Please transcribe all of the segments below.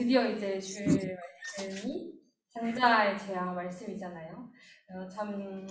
드디어 이제 주일 말씀이 장자의 재앙 말씀이잖아요. 참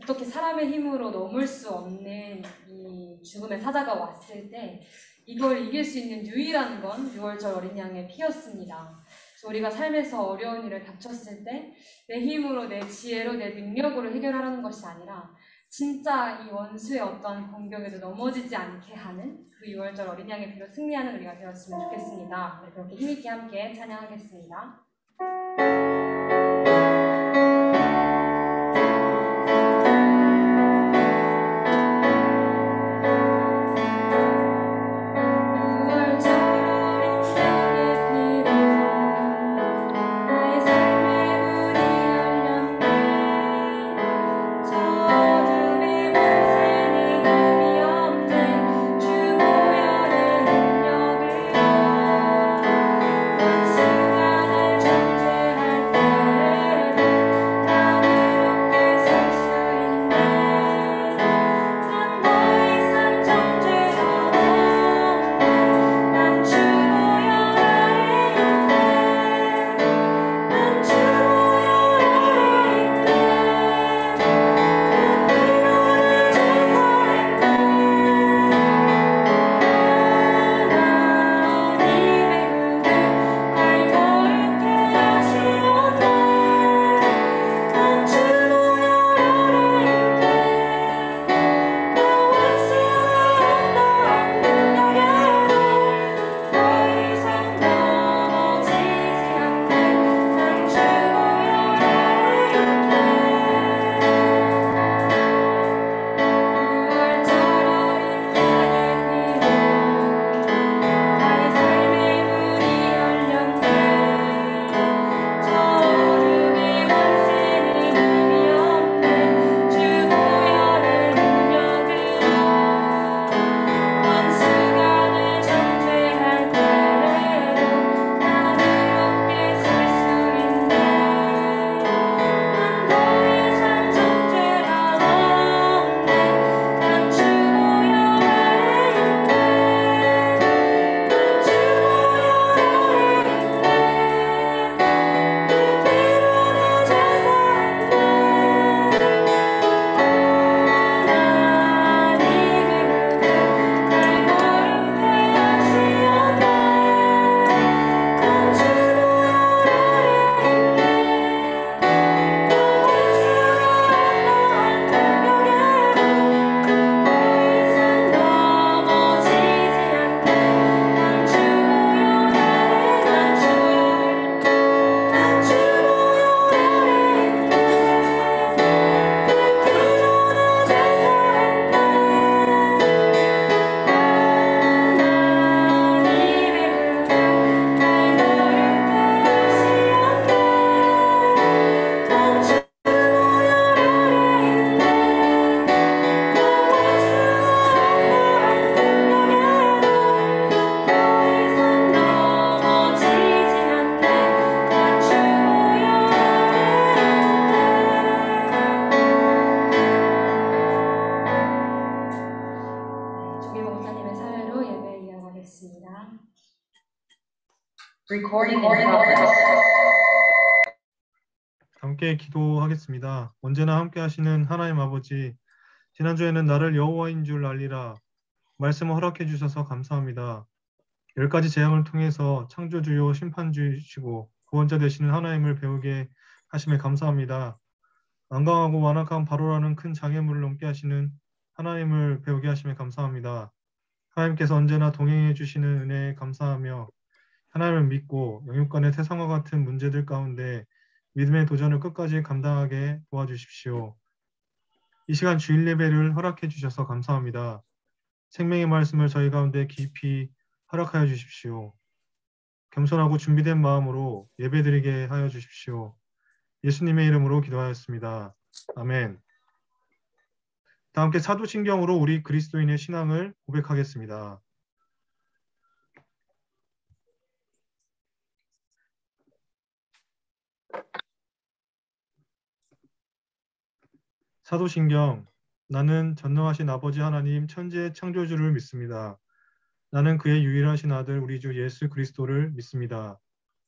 어떻게 사람의 힘으로 넘을 수 없는 이 죽음의 사자가 왔을 때 이걸 이길 수 있는 유일한 건 6월절 어린 양의 피였습니다. 우리가 삶에서 어려운 일을 닥쳤을 때 내 힘으로, 내 지혜로, 내 능력으로 해결하라는 것이 아니라 진짜 이 원수의 어떠한 공격에도 넘어지지 않게 하는 그 6월절 어린 양의 피로 승리하는 우리가 되었으면 좋겠습니다. 그렇게 힘있게 함께 찬양하겠습니다. 주 Recording in progress. 함께 기도하겠습니다. 언제나 함께 하시는 하나님 아버지, 지난주에는 나를 여호와인 줄 알리라 말씀을 허락해 주셔서 감사합니다. 10가지 재앙을 통해서 창조주요 심판주이시고 구원자 되시는 하나님을 배우게 하심에 감사합니다. 완강하고 완악한 바로라는 큰 장애물을 넘게 하시는 하나님을 배우게 하심에 감사합니다. 하나님께서 언제나 동행해 주시는 은혜에 감사하며 하나님을 믿고 영육간의 태산과 같은 문제들 가운데 믿음의 도전을 끝까지 감당하게 도와주십시오. 이 시간 주일 예배를 허락해 주셔서 감사합니다. 생명의 말씀을 저희 가운데 깊이 허락하여 주십시오. 겸손하고 준비된 마음으로 예배드리게 하여 주십시오. 예수님의 이름으로 기도하였습니다. 아멘. 다 함께 사도신경으로 우리 그리스도인의 신앙을 고백하겠습니다. 사도신경. 나는 전능하신 아버지 하나님 천지의 창조주를 믿습니다. 나는 그의 유일하신 아들 우리 주 예수 그리스도를 믿습니다.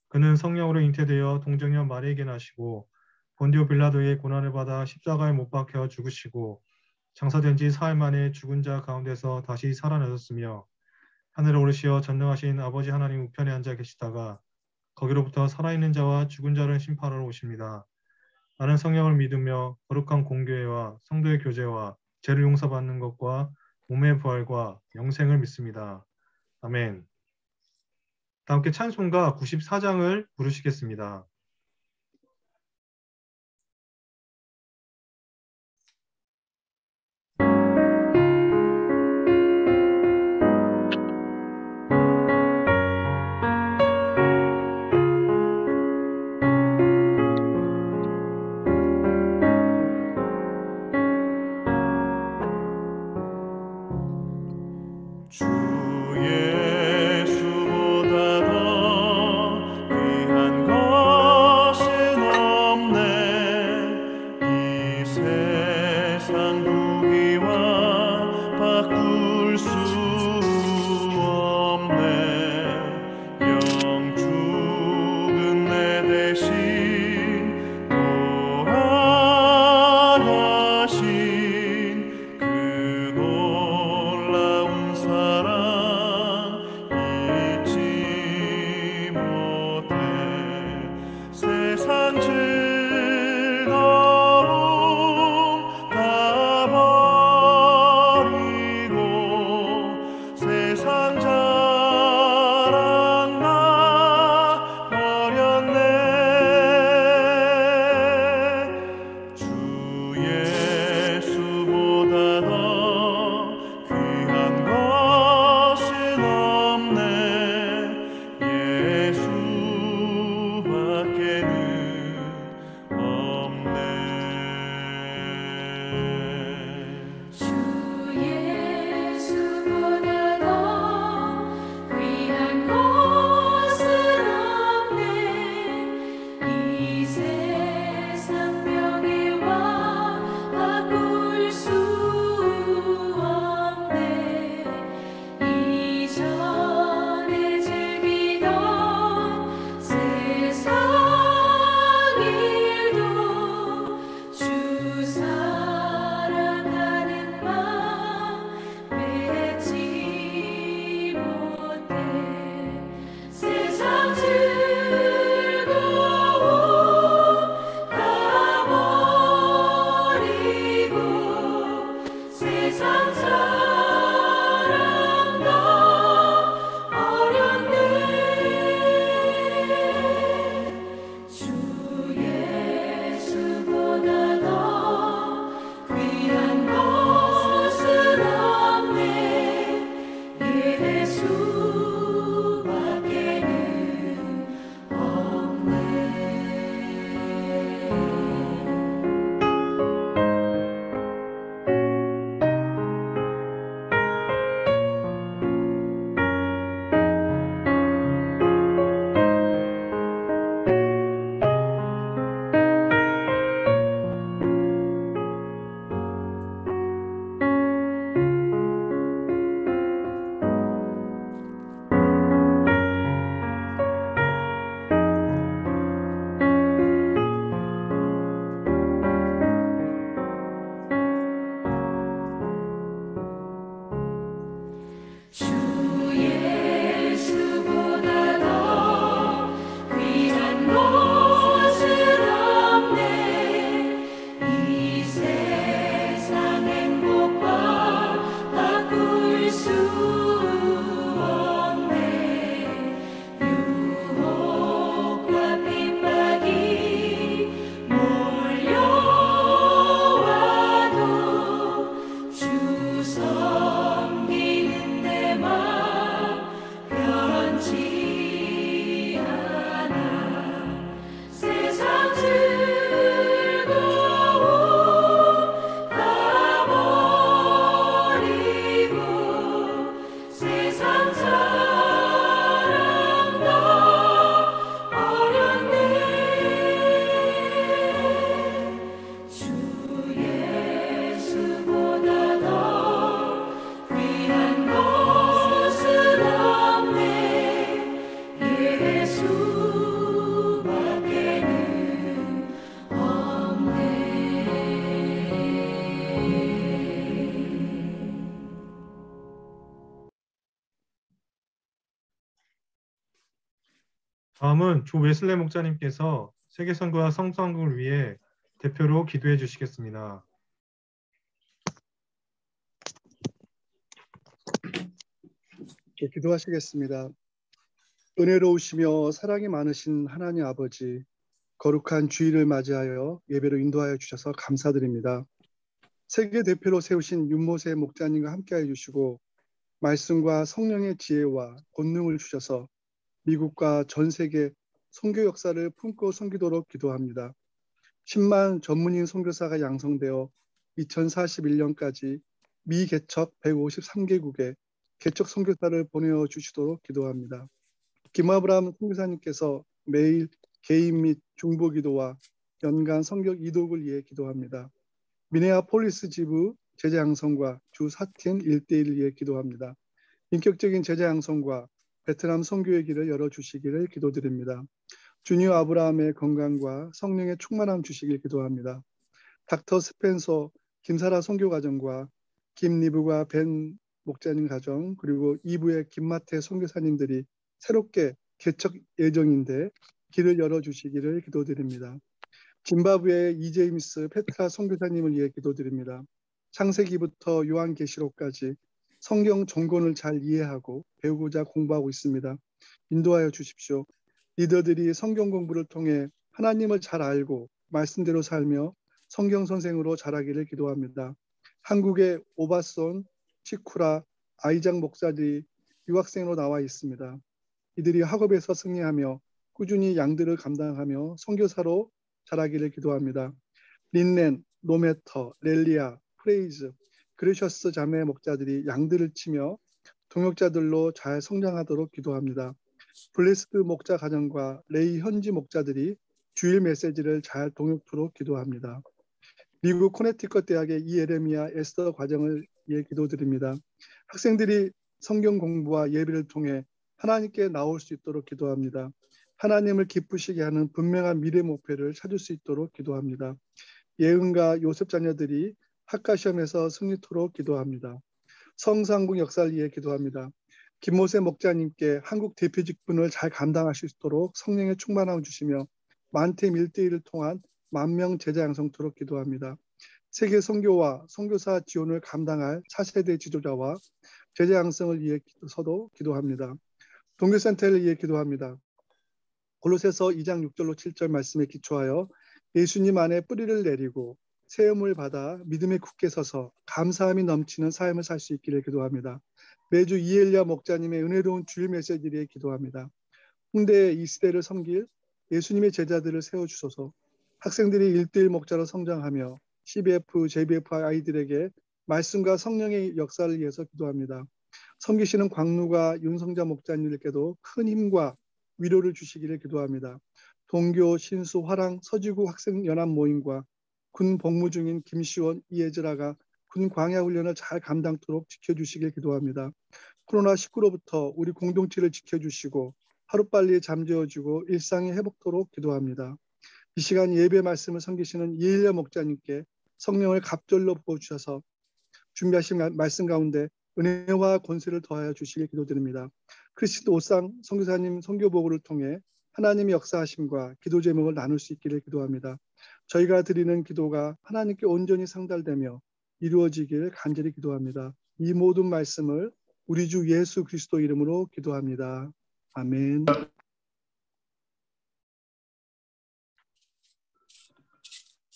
그는 성령으로 잉태되어 동정녀 마리에게 나시고 본디오 빌라도의 고난을 받아 십자가에 못 박혀 죽으시고 장사된 지 사흘 만에 죽은 자 가운데서 다시 살아나셨으며 하늘에 오르시어 전능하신 아버지 하나님 우편에 앉아 계시다가 거기로부터 살아있는 자와 죽은 자를 심판하러 오십니다. 나는 성령을 믿으며 거룩한 공교회와 성도의 교제와 죄를 용서받는 것과 몸의 부활과 영생을 믿습니다. 아멘. 다 함께 찬송가 94장을 부르시겠습니다. 다음은 조 웨슬레 목자님께서 세계선교와 성서학을 위해 대표로 기도해 주시겠습니다. 기도하시겠습니다. 은혜로우시며 사랑이 많으신 하나님 아버지, 거룩한 주일을 맞이하여 예배로 인도하여 주셔서 감사드립니다. 세계 대표로 세우신 윤모세 목자님과 함께해 주시고 말씀과 성령의 지혜와 권능을 주셔서 미국과 전 세계 선교 역사를 품고 섬기도록 기도합니다. 10만 전문인 선교사가 양성되어 2041년까지 미 개척 153개국에 개척 선교사를 보내어 주시도록 기도합니다. 김아브람 선교사님께서 매일 개인 및 중보 기도와 연간 성경 이독을 위해 기도합니다. 미네아폴리스 지부 제자 양성과 주 사틴 1대1을 위해 기도합니다. 인격적인 제자 양성과 베트남 선교의 길을 열어주시기를 기도드립니다. 주니어 아브라함의 건강과 성령의 충만함 주시길 기도합니다. 닥터 스펜서 김사라 선교가정과 김리브가 벤 목자님 가정 그리고 2부의 김마태 선교사님들이 새롭게 개척 예정인데 길을 열어주시기를 기도드립니다. 짐바브웨의 이제임스 페트라 선교사님을 위해 기도드립니다. 창세기부터 요한계시록까지 성경 전권을 잘 이해하고 배우고자 공부하고 있습니다. 인도하여 주십시오. 리더들이 성경 공부를 통해 하나님을 잘 알고 말씀대로 살며 성경 선생으로 자라기를 기도합니다. 한국의 오바손, 치쿠라, 아이작 목사들이 유학생으로 나와 있습니다. 이들이 학업에서 승리하며 꾸준히 양들을 감당하며 선교사로 자라기를 기도합니다. 린넨, 노메터, 렐리아, 프레이즈, 그레셔스 자매 목자들이 양들을 치며 동역자들로 잘 성장하도록 기도합니다. 블레스드 목자 가정과 레이 현지 목자들이 주일 메시지를 잘 동역토록 기도합니다. 미국 코네티컷 대학의 이에레미야 에스더 과정을 위해 기도드립니다. 학생들이 성경 공부와 예배를 통해 하나님께 나올 수 있도록 기도합니다. 하나님을 기쁘시게 하는 분명한 미래 목표를 찾을 수 있도록 기도합니다. 예은과 요셉 자녀들이 학과 시험에서 승리토록 기도합니다. 성상국 역사를 위해 기도합니다. 김모세 목자님께 한국 대표 직분을 잘 감당하실 수 있도록 성령의 충만함을 주시며 만템 1대1을 통한 만명 제자 양성토록 기도합니다. 세계 선교와 선교사 지원을 감당할 차세대 지도자와 제자 양성을 위해 서도 기도합니다. 동교센터를 위해 기도합니다. 골로새서 2장 6절로 7절 말씀에 기초하여 예수님 안에 뿌리를 내리고 세움을 받아 믿음에 굳게 서서 감사함이 넘치는 삶을 살 수 있기를 기도합니다. 매주 이엘리아 목자님의 은혜로운 주일 메시지를 위해 기도합니다. 홍대의 이 시대를 섬길 예수님의 제자들을 세워주소서. 학생들이 1대1 목자로 성장하며 CBF, JBF 아이들에게 말씀과 성령의 역사를 위해서 기도합니다. 섬기시는 광루가 윤성자 목자님들께도 큰 힘과 위로를 주시기를 기도합니다. 동교, 신수, 화랑, 서지구 학생연합 모임과 군 복무 중인 김시원, 이예즈라가 군 광야훈련을 잘 감당토록 지켜주시길 기도합니다. 코로나19로부터 우리 공동체를 지켜주시고 하루빨리 잠재워주고 일상이 회복토록 기도합니다. 이 시간 예배 말씀을 섬기시는 이일려 목자님께 성령을 갑절로 부어주셔서 준비하신 말씀 가운데 은혜와 권세를 더하여 주시길 기도드립니다. 크리스도 오상 선교사님 선교보고를 통해 하나님의 역사하심과 기도 제목을 나눌 수 있기를 기도합니다. 저희가 드리는 기도가 하나님께 온전히 상달되며 이루어지길 간절히 기도합니다. 이 모든 말씀을 우리 주 예수 그리스도 이름으로 기도합니다. 아멘.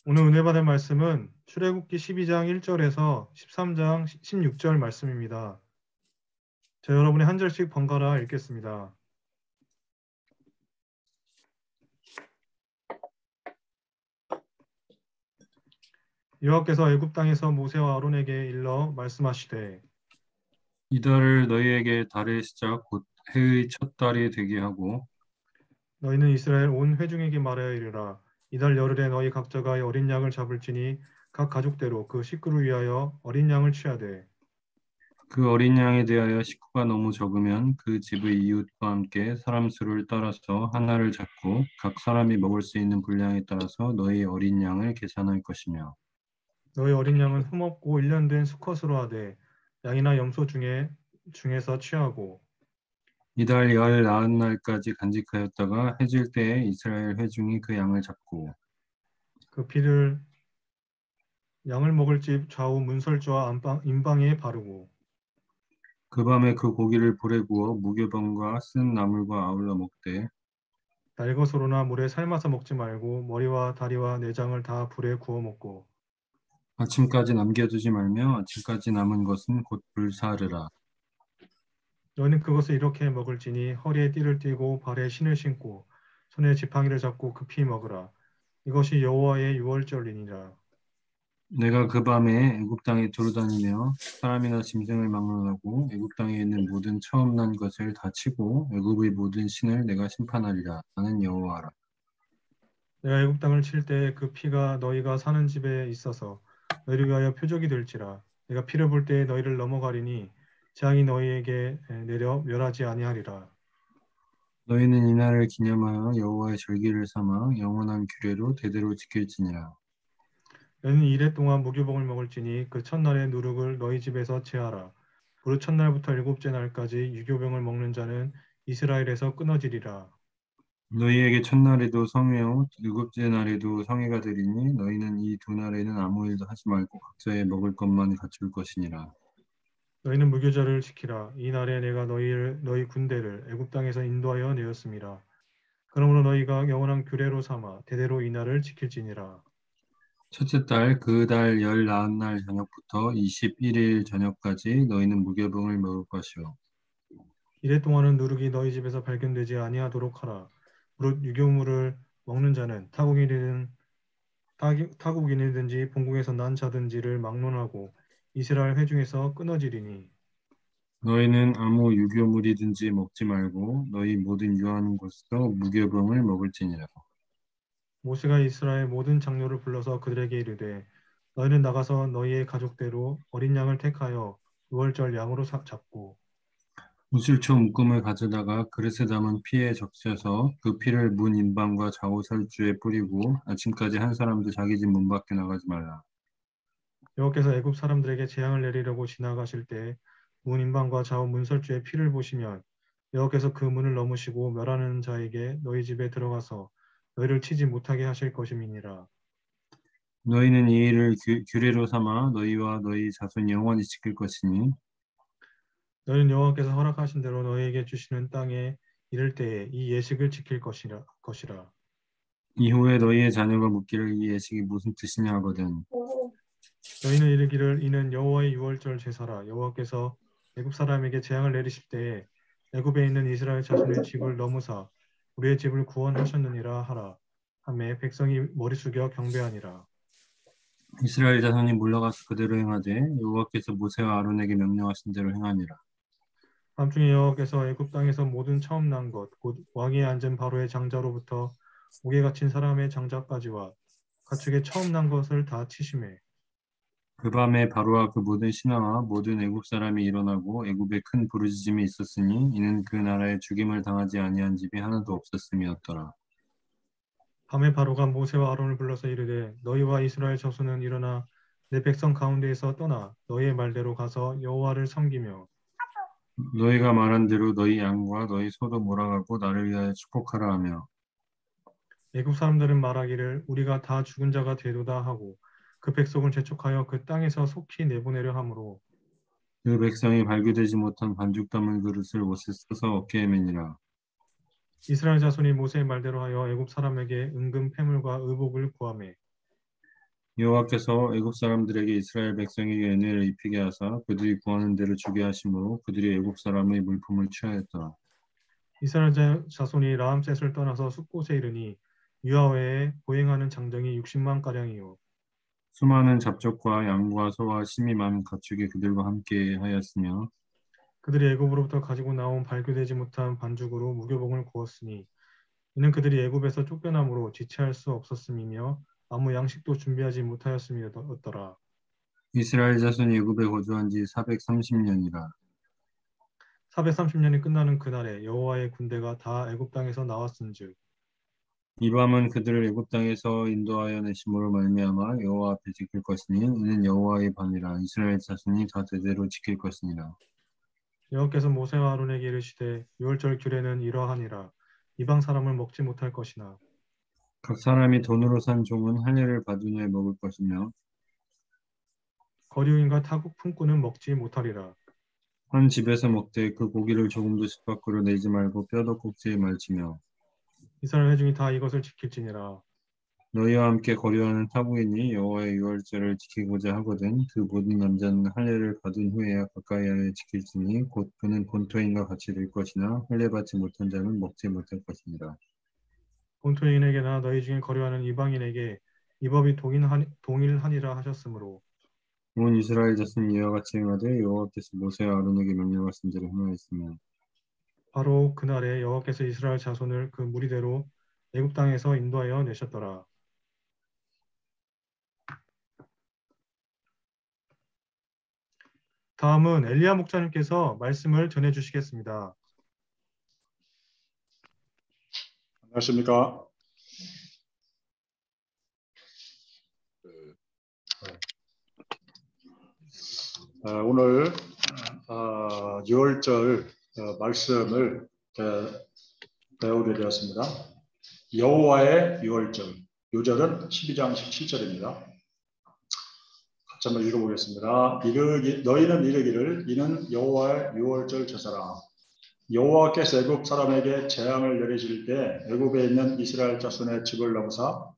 오늘 은혜 받을 말씀은 출애굽기 12장 1절에서 13장 16절 말씀입니다. 자, 여러분이 한 절씩 번갈아 읽겠습니다. 여호와께서 애굽 땅에서 모세와 아론에게 일러 말씀하시되 이달을 너희에게 달의 시작 곧 해의 첫 달이 되게 하고 너희는 이스라엘 온 회중에게 말하여 이르라. 이달 열흘에 너희 각자가 어린 양을 잡을지니 각 가족대로 그 식구를 위하여 어린 양을 취하되 그 어린 양에 대하여 식구가 너무 적으면 그 집의 이웃과 함께 사람 수를 따라서 하나를 잡고 각 사람이 먹을 수 있는 분량에 따라서 너희 어린 양을 계산할 것이며 너희 어린 양은 흠없고 1년 된 수컷으로 하되 양이나 염소 중에서 취하고 이달 열 나흔 날까지 간직하였다가 해질 때에 이스라엘 회중이 그 양을 잡고 그 피를 양을 먹을 집 좌우 문설주와 임방에 바르고 그 밤에 그 고기를 불에 구워 무교병과 쓴 나물과 아울러 먹되 날것으로나 물에 삶아서 먹지 말고 머리와 다리와 내장을 다 불에 구워 먹고 아침까지 남겨두지 말며 아침까지 남은 것은 곧 불사르라. 너희는 그것을 이렇게 먹을지니 허리에 띠를 띠고 발에 신을 신고 손에 지팡이를 잡고 급히 먹으라. 이것이 여호와의 유월절이니라. 내가 그 밤에 애굽 땅에 두루다니며 사람이나 짐승을 막론하고 애굽 땅에 있는 모든 처음 난 것을 다 치고 애굽의 모든 신을 내가 심판하리라. 나는 여호와라. 내가 애굽 땅을 칠 때 그 피가 너희가 사는 집에 있어서 너희를 위하여 표적이 될지라. 내가 피를 볼 때 너희를 넘어가리니 재앙이 너희에게 내려 멸하지 아니하리라. 너희는 이날을 기념하여 여호와의 절기를 삼아 영원한 규례로 대대로 지킬지니라. 너희는 이래 동안 무교복을 먹을지니 그 첫날의 누룩을 너희 집에서 제하라. 무릇 첫날부터 일곱째 날까지 유교병을 먹는 자는 이스라엘에서 끊어지리라. 너희에게 첫날에도 성회요 일곱째 날에도 성회가 되리니 너희는 이 두 날에는 아무 일도 하지 말고 각자의 먹을 것만 갖출 것이니라. 너희는 무교절을 지키라. 이 날에 내가 너희 군대를 애굽 땅에서 인도하여 내었습니다. 그러므로 너희가 영원한 규례로 삼아 대대로 이 날을 지킬지니라. 첫째 달 그 달 열 나흔 날 저녁부터 21일 저녁까지 너희는 무교병을 먹을 것이요. 이래 동안은 누룩이 너희 집에서 발견되지 아니하도록 하라. 무릇 유교물을 먹는 자는 타국인이든지 본국에서 난 자든지를 막론하고 이스라엘 회중에서 끊어지리니 너희는 아무 유교물이든지 먹지 말고 너희 모든 유하는 곳에서 무교병을 먹을지니라. 모세가 이스라엘 모든 장로를 불러서 그들에게 이르되 너희는 나가서 너희의 가족대로 어린 양을 택하여 유월절 양으로 잡고 우슬초 묶음을 가져다가 그릇에 담은 피에 적셔서 그 피를 문 인방과 좌우 설주에 뿌리고 아침까지 한 사람도 자기 집 문 밖에 나가지 말라. 여호와께서 애굽 사람들에게 재앙을 내리려고 지나가실 때 문 인방과 좌우 문설주의 피를 보시면 여호와께서 그 문을 넘으시고 멸하는 자에게 너희 집에 들어가서 너희를 치지 못하게 하실 것임이니라. 너희는 이 일을 규례로 삼아 너희와 너희 자손이 영원히 지킬 것이니 너희는 여호와께서 허락하신 대로 너희에게 주시는 땅에 이를 때에 이 예식을 지킬 것이라. 이후에 너희의 자녀가 묻기를 이 예식이 무슨 뜻이냐 하거든. 너희는 이르기를 이는 여호와의 유월절 제사라. 여호와께서 애굽 사람에게 재앙을 내리실 때에 애굽에 있는 이스라엘 자손의 집을 넘으사 우리의 집을 구원하셨느니라 하라. 하매 백성이 머리 숙여 경배하니라. 이스라엘 자손이 물러가서 그대로 행하되 여호와께서 모세와 아론에게 명령하신 대로 행하니라. 밤중에 여호와께서 애굽 땅에서 모든 처음 난 것 곧 왕위에 앉은 바로의 장자로부터 옥에 갇힌 사람의 장자까지와 가축의 처음 난 것을 다 치심해 그 밤에 바로와 그 모든 신하와 모든 애굽 사람이 일어나고 애굽에 큰 부르짖음이 있었으니 이는 그 나라에 죽임을 당하지 아니한 집이 하나도 없었음이었더라. 밤에 바로가 모세와 아론을 불러서 이르되 너희와 이스라엘 자손은 일어나 내 백성 가운데에서 떠나 너희의 말대로 가서 여호와를 섬기며 너희가 말한 대로 너희 양과 너희 소도 몰아가고 나를 위하여 축복하라 하며 애굽 사람들은 말하기를 우리가 다 죽은 자가 되도다 하고 그 백성을 재촉하여 그 땅에서 속히 내보내려 하므로 그 백성이 발교되지 못한 반죽 담은 그릇을 옷에 써서 어깨에 매니라. 이스라엘 자손이 모세의 말대로 하여 애굽 사람에게 은금 패물과 의복을 구하매 여호와께서 애굽 사람들에게 이스라엘 백성에게 은혜를 입히게 하사 그들이 구하는 대로 주게 하심으로 그들이 애굽 사람의 물품을 취하였더라. 이스라엘 자손이 라암셋을 떠나서 숲곳에 이르니 유아외에 보행하는 장정이 60만 가량이요 수많은 잡족과 양과 소와 심이 많은 가축이 그들과 함께 하였으며 그들이 애굽으로부터 가지고 나온 발교되지 못한 반죽으로 무교복을 구웠으니 이는 그들이 애굽에서 쫓겨남으로 지체할 수 없었음이며 아무 양식도 준비하지 못하였음이었더라. 이스라엘 자손이 애굽에 거주한 지 430년이라. 430년이 끝나는 그날에 여호와의 군대가 다 애굽 땅에서 나왔은즉 이 밤은 그들을 애굽 땅에서 인도하여 내심으로 말미암아 여호와 앞에 지킬 것이니 이는 여호와의 밤이라. 이스라엘 자손이 다 대대로 지킬 것이니라. 여호와께서 모세와 아론에게 이르시되 유월절 규례는 이러하니라. 이방 사람을 먹지 못할 것이나 각 사람이 돈으로 산 종은 할례를 받은 후에 먹을 것이며 거류인과 타국 품꾼은 먹지 못하리라. 한 집에서 먹되 그 고기를 조금도 집 밖으로 내지 말고 뼈도 꼭지에 말지며 이스라엘 회중이 다 이것을 지킬지니라. 너희와 함께 거류하는 타국인이 여호와의 유월절을 지키고자 하거든 그 모든 남자는 할례를 받은 후에야 가까이하여 지킬지니 곧 그는 본토인과 같이 될 것이나 할례 받지 못한 자는 먹지 못할 것이니라. 본토인에게나 너희 중에 거류하는 이방인에게 이 법이 동일하니라 하셨으므로 온 이스라엘 자손이 이와 같이 행하되 여호와께서 모세와 아론에게 명령하신 대로 행하였으며 바로 그날에 여호와께서 이스라엘 자손을 그 무리대로 애굽 땅에서 인도하여 내셨더라. 다음은 엘리야 목사님께서 말씀을 전해 주시겠습니다. 안녕하십니까. 오늘 유월절 말씀을 배우게 되었습니다. 여호와의 유월절, 요절은 12장 17절입니다. 같이 한번 읽어보겠습니다. 너희는 이르기를 이는 여호와의 유월절 제사라. 여호와께서 애굽 사람에게 재앙을 내리실 때 애굽에 있는 이스라엘 자손의 집을 넘사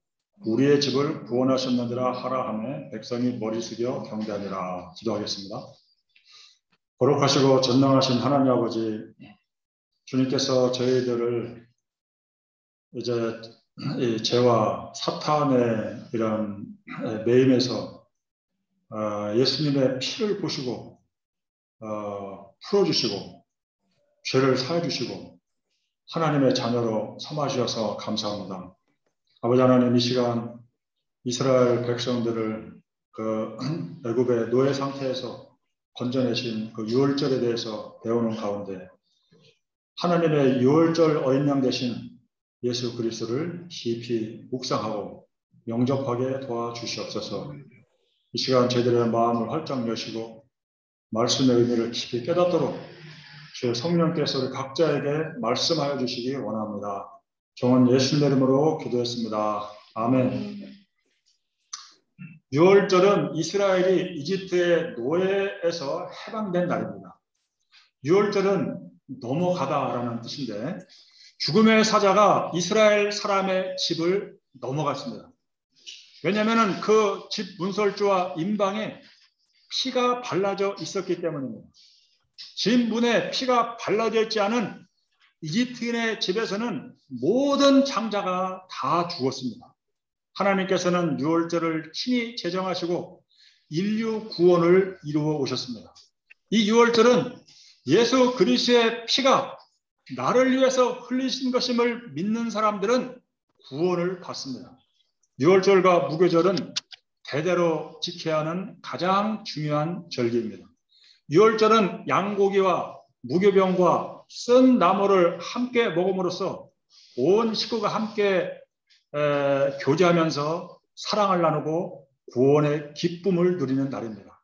우리의 집을 구원하셨느니라 하라 하며 백성이 머리 숙여 경배하니라. 기도하겠습니다. 거룩하시고 전능하신 하나님 아버지, 주님께서 저희들을 이제 이 죄와 사탄의 이런 매임에서 예수님의 피를 부시고 풀어주시고 죄를 사해 주시고 하나님의 자녀로 삼아주셔서 감사합니다. 아버지 하나님, 이 시간 이스라엘 백성들을 그 애굽의 노예 상태에서 건져내신 그 유월절에 대해서 배우는 가운데 하나님의 유월절 어린 양 되신 예수 그리스도를 깊이 묵상하고 영접하게 도와주시옵소서. 이 시간 저희들의 마음을 활짝 여시고 말씀의 의미를 깊이 깨닫도록 주의 성령께서 우리 각자에게 말씀하여 주시기 원합니다. 종은 예수님의 이름으로 기도했습니다. 아멘. 유월절은 이스라엘이 이집트의 노예에서 해방된 날입니다. 유월절은 넘어가다라는 뜻인데 죽음의 사자가 이스라엘 사람의 집을 넘어갔습니다. 왜냐하면 그 집 문설주와 임방에 피가 발라져 있었기 때문입니다. 집 문에 피가 발라져 있지 않은 이집트인의 집에서는 모든 장자가 다 죽었습니다. 하나님께서는 유월절을 친히 제정하시고 인류 구원을 이루어 오셨습니다. 이 유월절은 예수 그리스도의 피가 나를 위해서 흘리신 것임을 믿는 사람들은 구원을 받습니다. 유월절과 무교절은 대대로 지켜야 하는 가장 중요한 절기입니다. 유월절은 양고기와 무교병과 쓴 나물을 함께 먹음으로써 온 식구가 함께 교제하면서 사랑을 나누고 구원의 기쁨을 누리는 날입니다.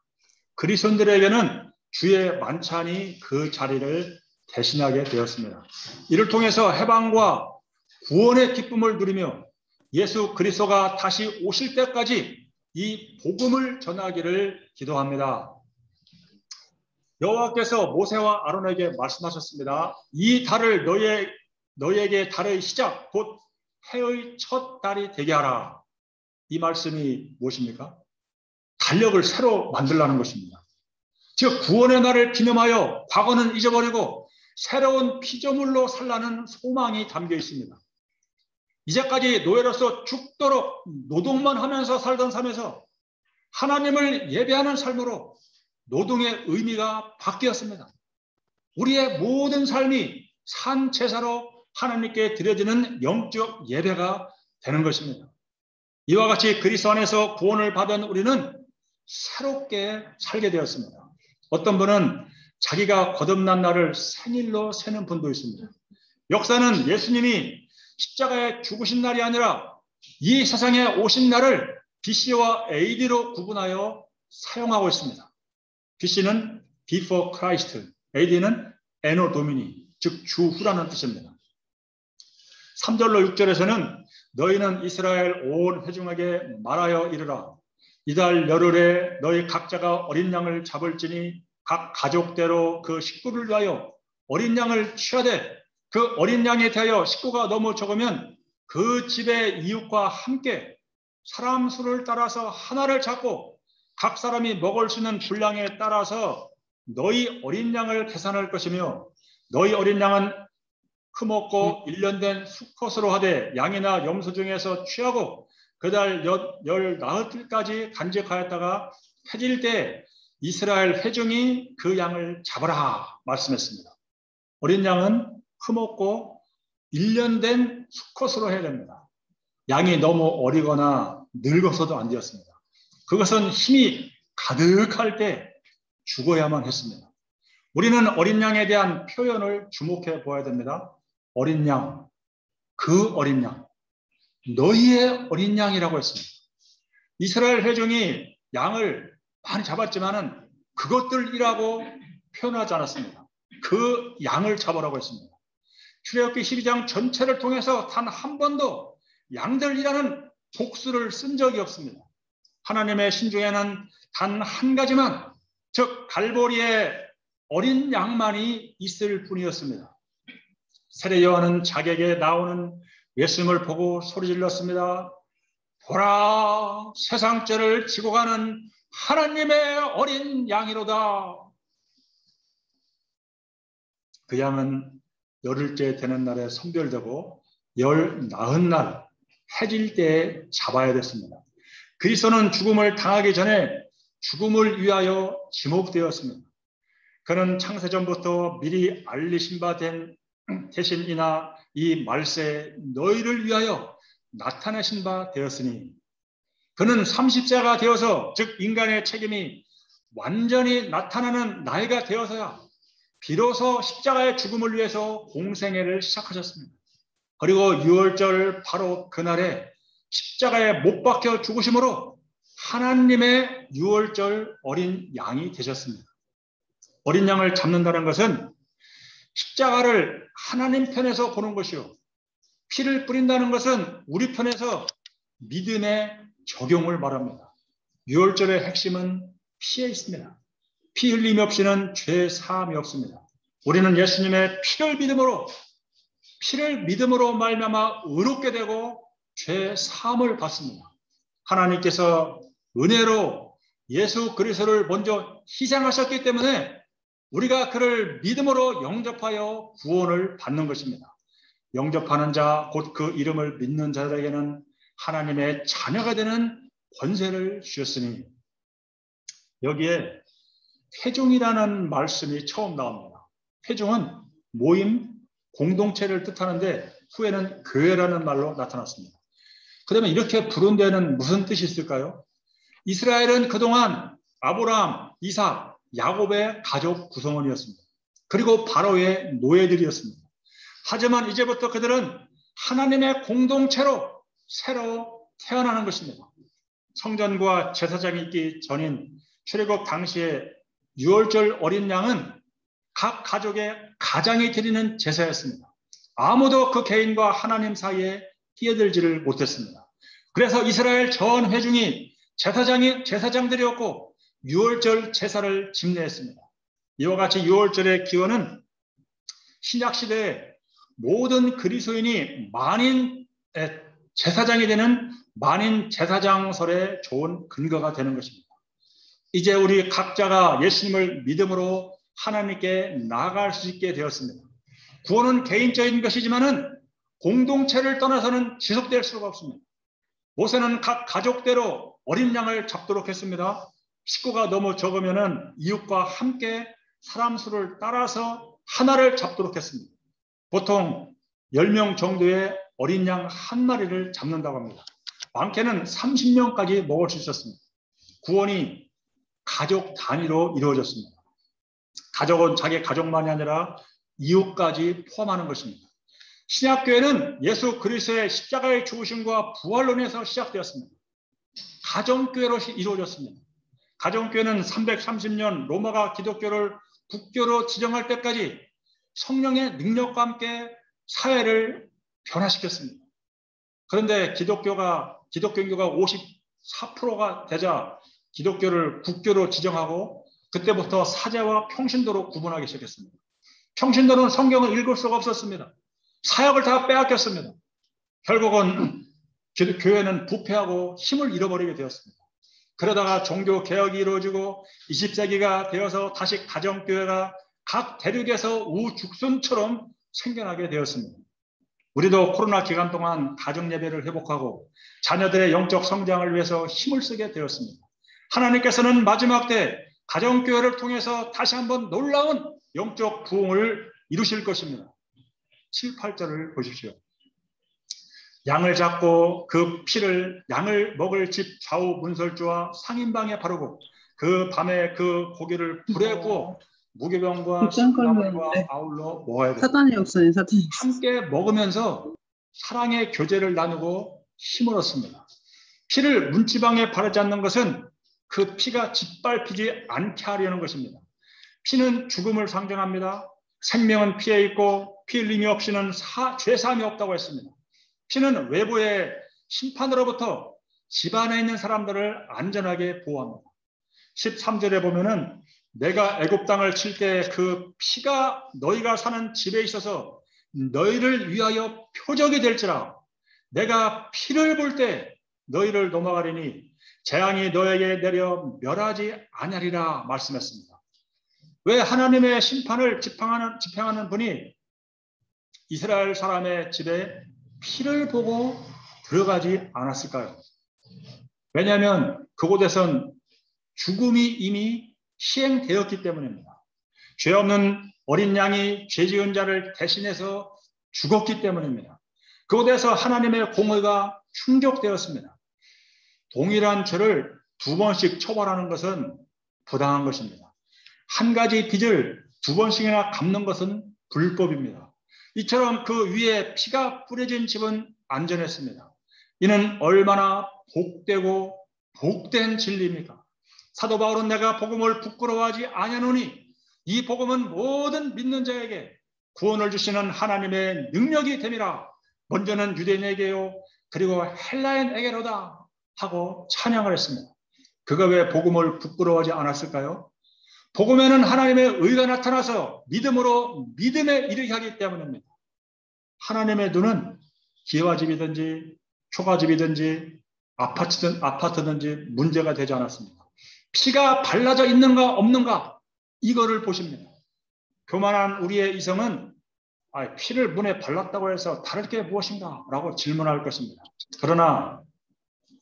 그리스도인들에게는 주의 만찬이 그 자리를 대신하게 되었습니다. 이를 통해서 해방과 구원의 기쁨을 누리며 예수 그리스도가 다시 오실 때까지 이 복음을 전하기를 기도합니다. 여호와께서 모세와 아론에게 말씀하셨습니다. 이 달을 너희에게 달의 시작 곧 해의 첫 달이 되게 하라. 이 말씀이 무엇입니까? 달력을 새로 만들라는 것입니다. 즉 구원의 날을 기념하여 과거는 잊어버리고 새로운 피조물로 살라는 소망이 담겨 있습니다. 이제까지 노예로서 죽도록 노동만 하면서 살던 삶에서 하나님을 예배하는 삶으로 노동의 의미가 바뀌었습니다. 우리의 모든 삶이 산 제사로 하나님께 드려지는 영적 예배가 되는 것입니다. 이와 같이 그리스도 안에서 구원을 받은 우리는 새롭게 살게 되었습니다. 어떤 분은 자기가 거듭난 날을 생일로 세는 분도 있습니다. 역사는 예수님이 십자가에 죽으신 날이 아니라 이 세상에 오신 날을 BC와 AD로 구분하여 사용하고 있습니다. BC는 Before Christ, AD는 에노 도미니, 즉 주후라는 뜻입니다. 3절로 6절에서는 너희는 이스라엘 온 회중에게 말하여 이르라. 이달 열흘에 너희 각자가 어린 양을 잡을지니 각 가족대로 그 식구를 위하여 어린 양을 취하되 그 어린 양에 대하여 식구가 너무 적으면 그 집의 이웃과 함께 사람 수를 따라서 하나를 잡고 각 사람이 먹을 수 있는 분량에 따라서 너희 어린 양을 계산할 것이며 너희 어린 양은 크먹고 1년 된 수컷으로 하되 양이나 염소 중에서 취하고 그달 열 나흘까지 간직하였다가 해질 때 이스라엘 회중이 그 양을 잡으라 말씀했습니다. 어린 양은 크먹고 1년 된 수컷으로 해야 됩니다. 양이 너무 어리거나 늙어서도 안 되었습니다. 그것은 힘이 가득할 때 죽어야만 했습니다. 우리는 어린 양에 대한 표현을 주목해 보아야 됩니다. 어린 양, 그 어린 양, 너희의 어린 양이라고 했습니다. 이스라엘 회중이 양을 많이 잡았지만은 그것들이라고 표현하지 않았습니다. 그 양을 잡으라고 했습니다. 출애굽기 12장 전체를 통해서 단 한 번도 양들이라는 복수를 쓴 적이 없습니다. 하나님의 신중에는 단 한 가지만, 즉 갈보리의 어린 양만이 있을 뿐이었습니다. 세례 요한은 자기에게 나오는 예수님을 보고 소리질렀습니다. 보라, 세상 죄를 지고 가는 하나님의 어린 양이로다. 그 양은 열흘째 되는 날에 선별되고 열 나흔 날 해질 때에 잡아야 됐습니다. 그리스도는 죽음을 당하기 전에 죽음을 위하여 지목되었습니다. 그는 창세전부터 미리 알리신 바 된 대신이나 이 말세 너희를 위하여 나타내신 바 되었으니 그는 30세가 되어서 즉 인간의 책임이 완전히 나타나는 나이가 되어서야 비로소 십자가의 죽음을 위해서 공생애를 시작하셨습니다. 그리고 유월절 바로 그날에 십자가에 못 박혀 죽으심으로 하나님의 유월절 어린 양이 되셨습니다. 어린 양을 잡는다는 것은 십자가를 하나님 편에서 보는 것이요, 피를 뿌린다는 것은 우리 편에서 믿음의 적용을 말합니다. 유월절의 핵심은 피에 있습니다. 피 흘림이 없이는 죄 사함이 없습니다. 우리는 예수님의 피를 믿음으로 말미암아 의롭게 되고 죄 사함을 받습니다. 하나님께서 은혜로 예수 그리스도를 먼저 희생하셨기 때문에 우리가 그를 믿음으로 영접하여 구원을 받는 것입니다. 영접하는 자, 곧 그 이름을 믿는 자들에게는 하나님의 자녀가 되는 권세를 주셨으니, 여기에 회중이라는 말씀이 처음 나옵니다. 회중은 모임, 공동체를 뜻하는데 후에는 교회라는 말로 나타났습니다. 그러면 이렇게 부른 데는 무슨 뜻이 있을까요? 이스라엘은 그동안 아브라함, 이삭, 야곱의 가족 구성원이었습니다. 그리고 바로의 노예들이었습니다. 하지만 이제부터 그들은 하나님의 공동체로 새로 태어나는 것입니다. 성전과 제사장이 있기 전인 출애굽 당시에 유월절 어린 양은 각 가족의 가장이 드리는 제사였습니다. 아무도 그 개인과 하나님 사이에 끼어들지를 못했습니다. 그래서 이스라엘 전 회중이 제사장들이었고 유월절 제사를 집례했습니다. 이와 같이 유월절의 기원은 신약시대에 모든 그리스도인이 제사장이 되는 만인 제사장설의 좋은 근거가 되는 것입니다. 이제 우리 각자가 예수님을 믿음으로 하나님께 나아갈 수 있게 되었습니다. 구원은 개인적인 것이지만은 공동체를 떠나서는 지속될 수가 없습니다. 모세는 각 가족대로 어린 양을 잡도록 했습니다. 식구가 너무 적으면은 이웃과 함께 사람 수를 따라서 하나를 잡도록 했습니다. 보통 10명 정도의 어린 양 한 마리를 잡는다고 합니다. 많게는 30명까지 먹을 수 있었습니다. 구원이 가족 단위로 이루어졌습니다. 가족은 자기 가족만이 아니라 이웃까지 포함하는 것입니다. 신약교회는 예수 그리스도의 십자가의 죽으심과 부활로 인해서 시작되었습니다. 가정교회로 이루어졌습니다. 가정교회는 330년 로마가 기독교를 국교로 지정할 때까지 성령의 능력과 함께 사회를 변화시켰습니다. 그런데 기독교가 54%가 되자 기독교를 국교로 지정하고 그때부터 사제와 평신도로 구분하기 시작했습니다. 평신도는 성경을 읽을 수가 없었습니다. 사역을 다 빼앗겼습니다. 결국은 교회는 부패하고 힘을 잃어버리게 되었습니다. 그러다가 종교 개혁이 이루어지고 20세기가 되어서 다시 가정교회가 각 대륙에서 우죽순처럼 생겨나게 되었습니다. 우리도 코로나 기간 동안 가정예배를 회복하고 자녀들의 영적 성장을 위해서 힘을 쓰게 되었습니다. 하나님께서는 마지막 때 가정교회를 통해서 다시 한번 놀라운 영적 부흥을 이루실 것입니다. 7, 8절을 보십시오. 양을 잡고 그 피를 양을 먹을 집 좌우 문설주와 상인방에 바르고 그 밤에 그 고기를 불에 구워 무교병과 나물과 아울러 먹어야 됩니다. 사단의 역사는 사단이. 함께 먹으면서 사랑의 교제를 나누고 힘을 얻습니다. 피를 문지방에 바르지 않는 것은 그 피가 짓밟히지 않게 하려는 것입니다. 피는 죽음을 상징합니다. 생명은 피에 있고 피 흘림이 없이는 죄사함이 없다고 했습니다. 피는 외부의 심판으로부터 집안에 있는 사람들을 안전하게 보호합니다. 13절에 보면은 내가 애굽 땅을 칠 때 그 피가 너희가 사는 집에 있어서 너희를 위하여 표적이 될지라 내가 피를 볼 때 너희를 넘어가리니 재앙이 너에게 내려 멸하지 아니하리라 말씀했습니다. 왜 하나님의 심판을 집행하는 분이 이스라엘 사람의 집에 피를 보고 들어가지 않았을까요? 왜냐하면 그곳에선 죽음이 이미 시행되었기 때문입니다. 죄 없는 어린 양이 죄 지은 자를 대신해서 죽었기 때문입니다. 그곳에서 하나님의 공의가 충족되었습니다. 동일한 죄를 두 번씩 처벌하는 것은 부당한 것입니다. 한 가지 빚을 두 번씩이나 갚는 것은 불법입니다. 이처럼 그 위에 피가 뿌려진 집은 안전했습니다. 이는 얼마나 복되고 복된 진리입니까? 사도 바울은 내가 복음을 부끄러워하지 아니하노니 이 복음은 모든 믿는 자에게 구원을 주시는 하나님의 능력이 됨이라. 먼저는 유대인에게요 그리고 헬라인에게로다 하고 찬양을 했습니다. 그가 왜 복음을 부끄러워하지 않았을까요? 복음에는 하나님의 의가 나타나서 믿음으로 믿음에 이르게 하기 때문입니다. 하나님의 눈은 기와집이든지 초가집이든지 아파트든지 문제가 되지 않았습니다. 피가 발라져 있는가 없는가 이거를 보십니다. 교만한 우리의 이성은 피를 문에 발랐다고 해서 다를 게 무엇인가 라고 질문할 것입니다. 그러나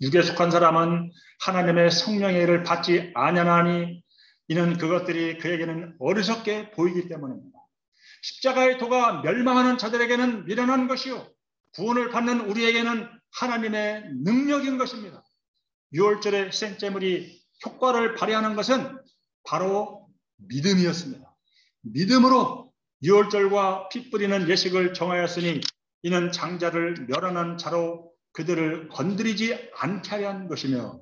육에 속한 사람은 하나님의 성령의 일을 받지 아니하나니 이는 그것들이 그에게는 어리석게 보이기 때문입니다. 십자가의 도가 멸망하는 자들에게는 미련한 것이요 구원을 받는 우리에게는 하나님의 능력인 것입니다. 6월절의 희생제물이 효과를 발휘하는 것은 바로 믿음이었습니다. 믿음으로 6월절과 피 뿌리는 예식을 정하였으니 이는 장자를 멸하는 자로 그들을 건드리지 않게 하려 한 것이며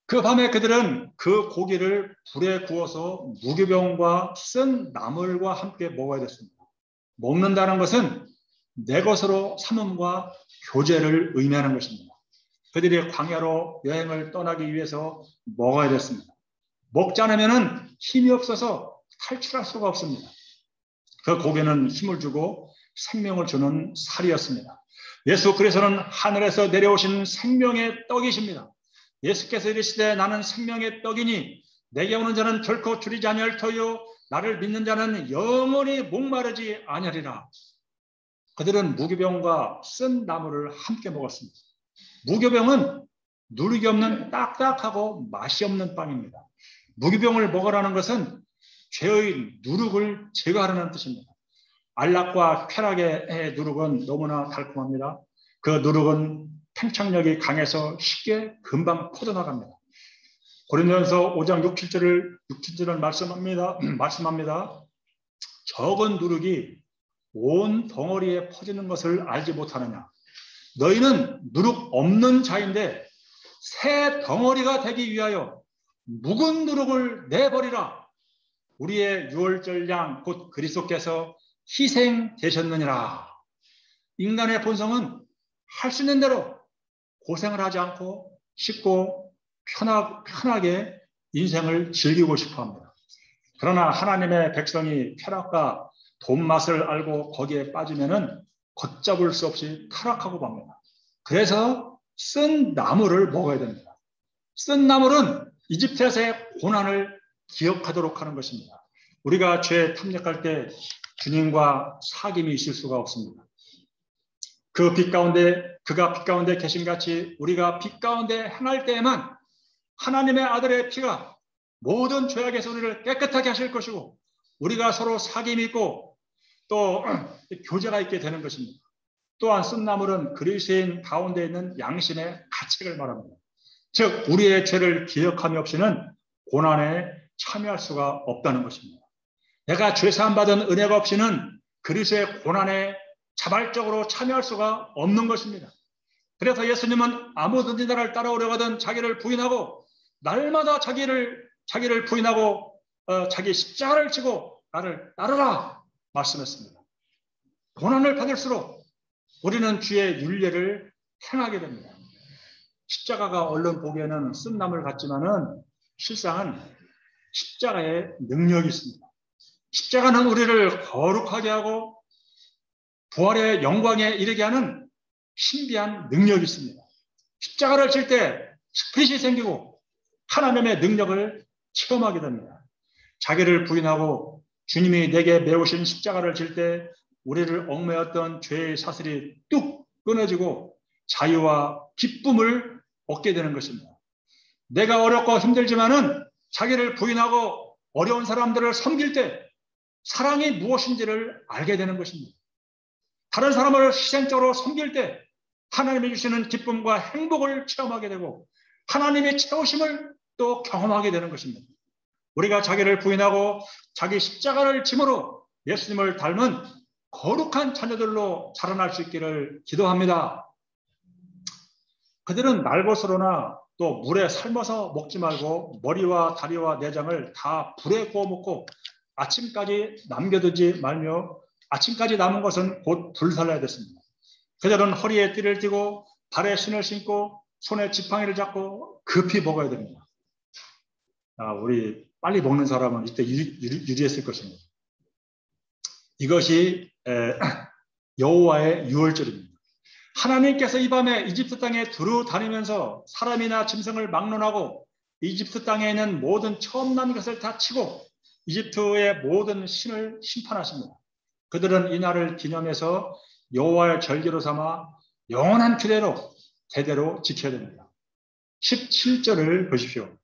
그 밤에 그들은 그 고기를 불에 구워서 무교병과 쓴 나물과 함께 먹어야 됐습니다. 먹는다는 것은 내 것으로 삼음과 교제를 의미하는 것입니다. 그들이 광야로 여행을 떠나기 위해서 먹어야 됐습니다. 먹지 않으면 힘이 없어서 탈출할 수가 없습니다. 그 고기는 힘을 주고 생명을 주는 살이었습니다. 예수 그리스도는 하늘에서 내려오신 생명의 떡이십니다. 예수께서 이르시되 나는 생명의 떡이니 내게 오는 자는 결코 줄이지 아니할 터요 나를 믿는 자는 영원히 목마르지 아니하리라. 그들은 무교병과 쓴 나물을 함께 먹었습니다. 무교병은 누룩이 없는 딱딱하고 맛이 없는 빵입니다. 무교병을 먹으라는 것은 죄의 누룩을 제거하라는 뜻입니다. 안락과 쾌락의 누룩은 너무나 달콤합니다. 그 누룩은 팽창력이 강해서 쉽게 금방 퍼져나갑니다. 고린도전서 5장 6, 7절을 말씀합니다. 적은 누룩이 온 덩어리에 퍼지는 것을 알지 못하느냐. 너희는 누룩 없는 자인데 새 덩어리가 되기 위하여 묵은 누룩을 내버리라. 우리의 유월절 양 곧 그리스도께서 희생되셨느니라. 인간의 본성은 할 수 있는 대로 고생을 하지 않고 쉽고 편하게 인생을 즐기고 싶어 합니다. 그러나 하나님의 백성이 쾌락과 돈 맛을 알고 거기에 빠지면은 걷잡을 수 없이 타락하고 맙니다. 그래서 쓴 나물을 먹어야 됩니다. 쓴 나물은 이집트에서의 고난을 기억하도록 하는 것입니다. 우리가 죄에 탐닉할 때 주님과 사귐이 있을 수가 없습니다. 그가 빛 가운데 계신 같이 우리가 빛 가운데 행할 때에만 하나님의 아들의 피가 모든 죄악에서 우리를 깨끗하게 하실 것이고 우리가 서로 사귐이 있고 또 교제가 있게 되는 것입니다. 또한 쓴 나물은 그리스도인 가운데 있는 양심의 가책을 말합니다. 즉 우리의 죄를 기억함이 없이는 고난에 참여할 수가 없다는 것입니다. 내가 죄사함 받은 은혜가 없이는 그리스도의 고난에 자발적으로 참여할 수가 없는 것입니다. 그래서 예수님은 아무든지 나를 따라오려거든 자기를 부인하고 날마다 자기를 부인하고 자기 십자가를 지고 나를 따르라 말씀했습니다. 고난을 받을수록 우리는 주의 율례를 행하게 됩니다. 십자가가 얼른 보기에는 쓴 나물 같지만은 실상은 십자가에 능력이 있습니다. 십자가는 우리를 거룩하게 하고 부활의 영광에 이르게 하는 신비한 능력이 있습니다. 십자가를 질 때 스피릿이 생기고 하나님의 능력을 체험하게 됩니다. 자기를 부인하고 주님이 내게 메우신 십자가를 질 때 우리를 얽매였던 죄의 사슬이 뚝 끊어지고 자유와 기쁨을 얻게 되는 것입니다. 내가 어렵고 힘들지만은 자기를 부인하고 어려운 사람들을 섬길 때 사랑이 무엇인지를 알게 되는 것입니다. 다른 사람을 희생적으로 섬길 때 하나님이 주시는 기쁨과 행복을 체험하게 되고 하나님의 채우심을 또 경험하게 되는 것입니다. 우리가 자기를 부인하고 자기 십자가를 짐으로 예수님을 닮은 거룩한 자녀들로 자라날 수 있기를 기도합니다. 그들은 날것으로나 또 물에 삶아서 먹지 말고 머리와 다리와 내장을 다 불에 구워 먹고 아침까지 남겨두지 말며 아침까지 남은 것은 곧 불살라야 됐습니다. 그들은 허리에 띠를 띠고 발에 신을 신고 손에 지팡이를 잡고 급히 먹어야 됩니다. 우리 빨리 먹는 사람은 이때 유리했을 것입니다. 이것이 여호와의 유월절입니다. 하나님께서 이 밤에 이집트 땅에 두루 다니면서 사람이나 짐승을 막론하고 이집트 땅에 있는 모든 처음 난 것을 다 치고 이집트의 모든 신을 심판하십니다. 그들은 이 날을 기념해서 여호와의 절기로 삼아 영원한 규례로 대대로 지켜야 됩니다. 17절을 보십시오.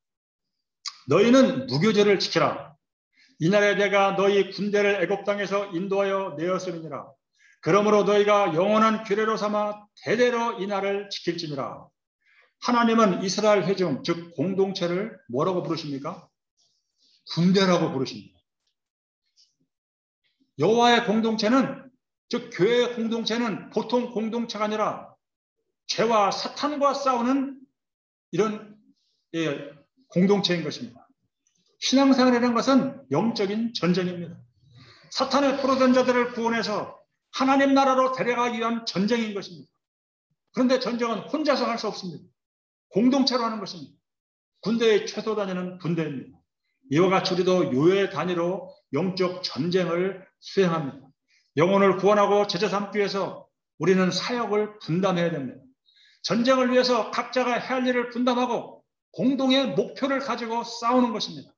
너희는 무교절을 지키라. 이날에 내가 너희 군대를 애굽 땅에서 인도하여 내었음이니라. 그러므로 너희가 영원한 규례로 삼아 대대로 이 날을 지킬지니라. 하나님은 이스라엘 회중 즉 공동체를 뭐라고 부르십니까? 군대라고 부르십니다. 여호와의 공동체는 즉 교회의 공동체는 보통 공동체가 아니라 죄와 사탄과 싸우는 이런 공동체인 것입니다. 신앙생활이라는 것은 영적인 전쟁입니다. 사탄의 포로된 자들을 구원해서 하나님 나라로 데려가기 위한 전쟁인 것입니다. 그런데 전쟁은 혼자서 할 수 없습니다. 공동체로 하는 것입니다. 군대의 최소 단위는 분대입니다. 이와 같이 우리도 요의 단위로 영적 전쟁을 수행합니다. 영혼을 구원하고 제자 삼기 위해서 우리는 사역을 분담해야 됩니다. 전쟁을 위해서 각자가 해야 할 일을 분담하고 공동의 목표를 가지고 싸우는 것입니다.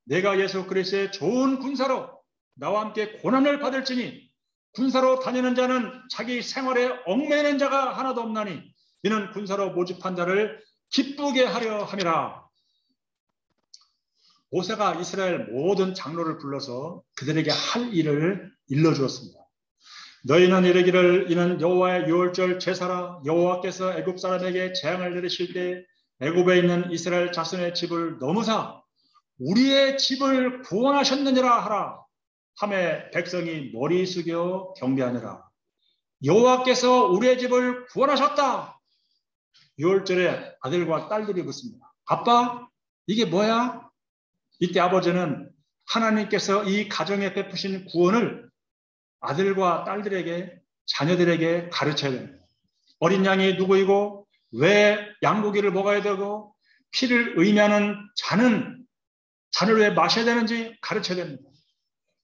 내가 예수 그리스도의 좋은 군사로 나와 함께 고난을 받을지니 군사로 다니는 자는 자기 생활에 얽매이는 자가 하나도 없나니 이는 군사로 모집한 자를 기쁘게 하려 함이라. 모세가 이스라엘 모든 장로를 불러서 그들에게 할 일을 일러주었습니다. 너희는 이르기를 이는 여호와의 유월절 제사라. 여호와께서 애굽 사람에게 재앙을 내리실 때 애굽에 있는 이스라엘 자손의 집을 넘으사 우리의 집을 구원하셨느니라 하라. 하매 백성이 머리 숙여 경배하니라. 여호와께서 우리의 집을 구원하셨다. 유월절에 아들과 딸들이 묻습니다. 아빠, 이게 뭐야? 이때 아버지는 하나님께서 이 가정에 베푸신 구원을 아들과 딸들에게, 자녀들에게 가르쳐야 됩니다. 어린 양이 누구이고 왜 양고기를 먹어야 되고 피를 의미하는 잔을 왜 마셔야 되는지 가르쳐야 됩니다.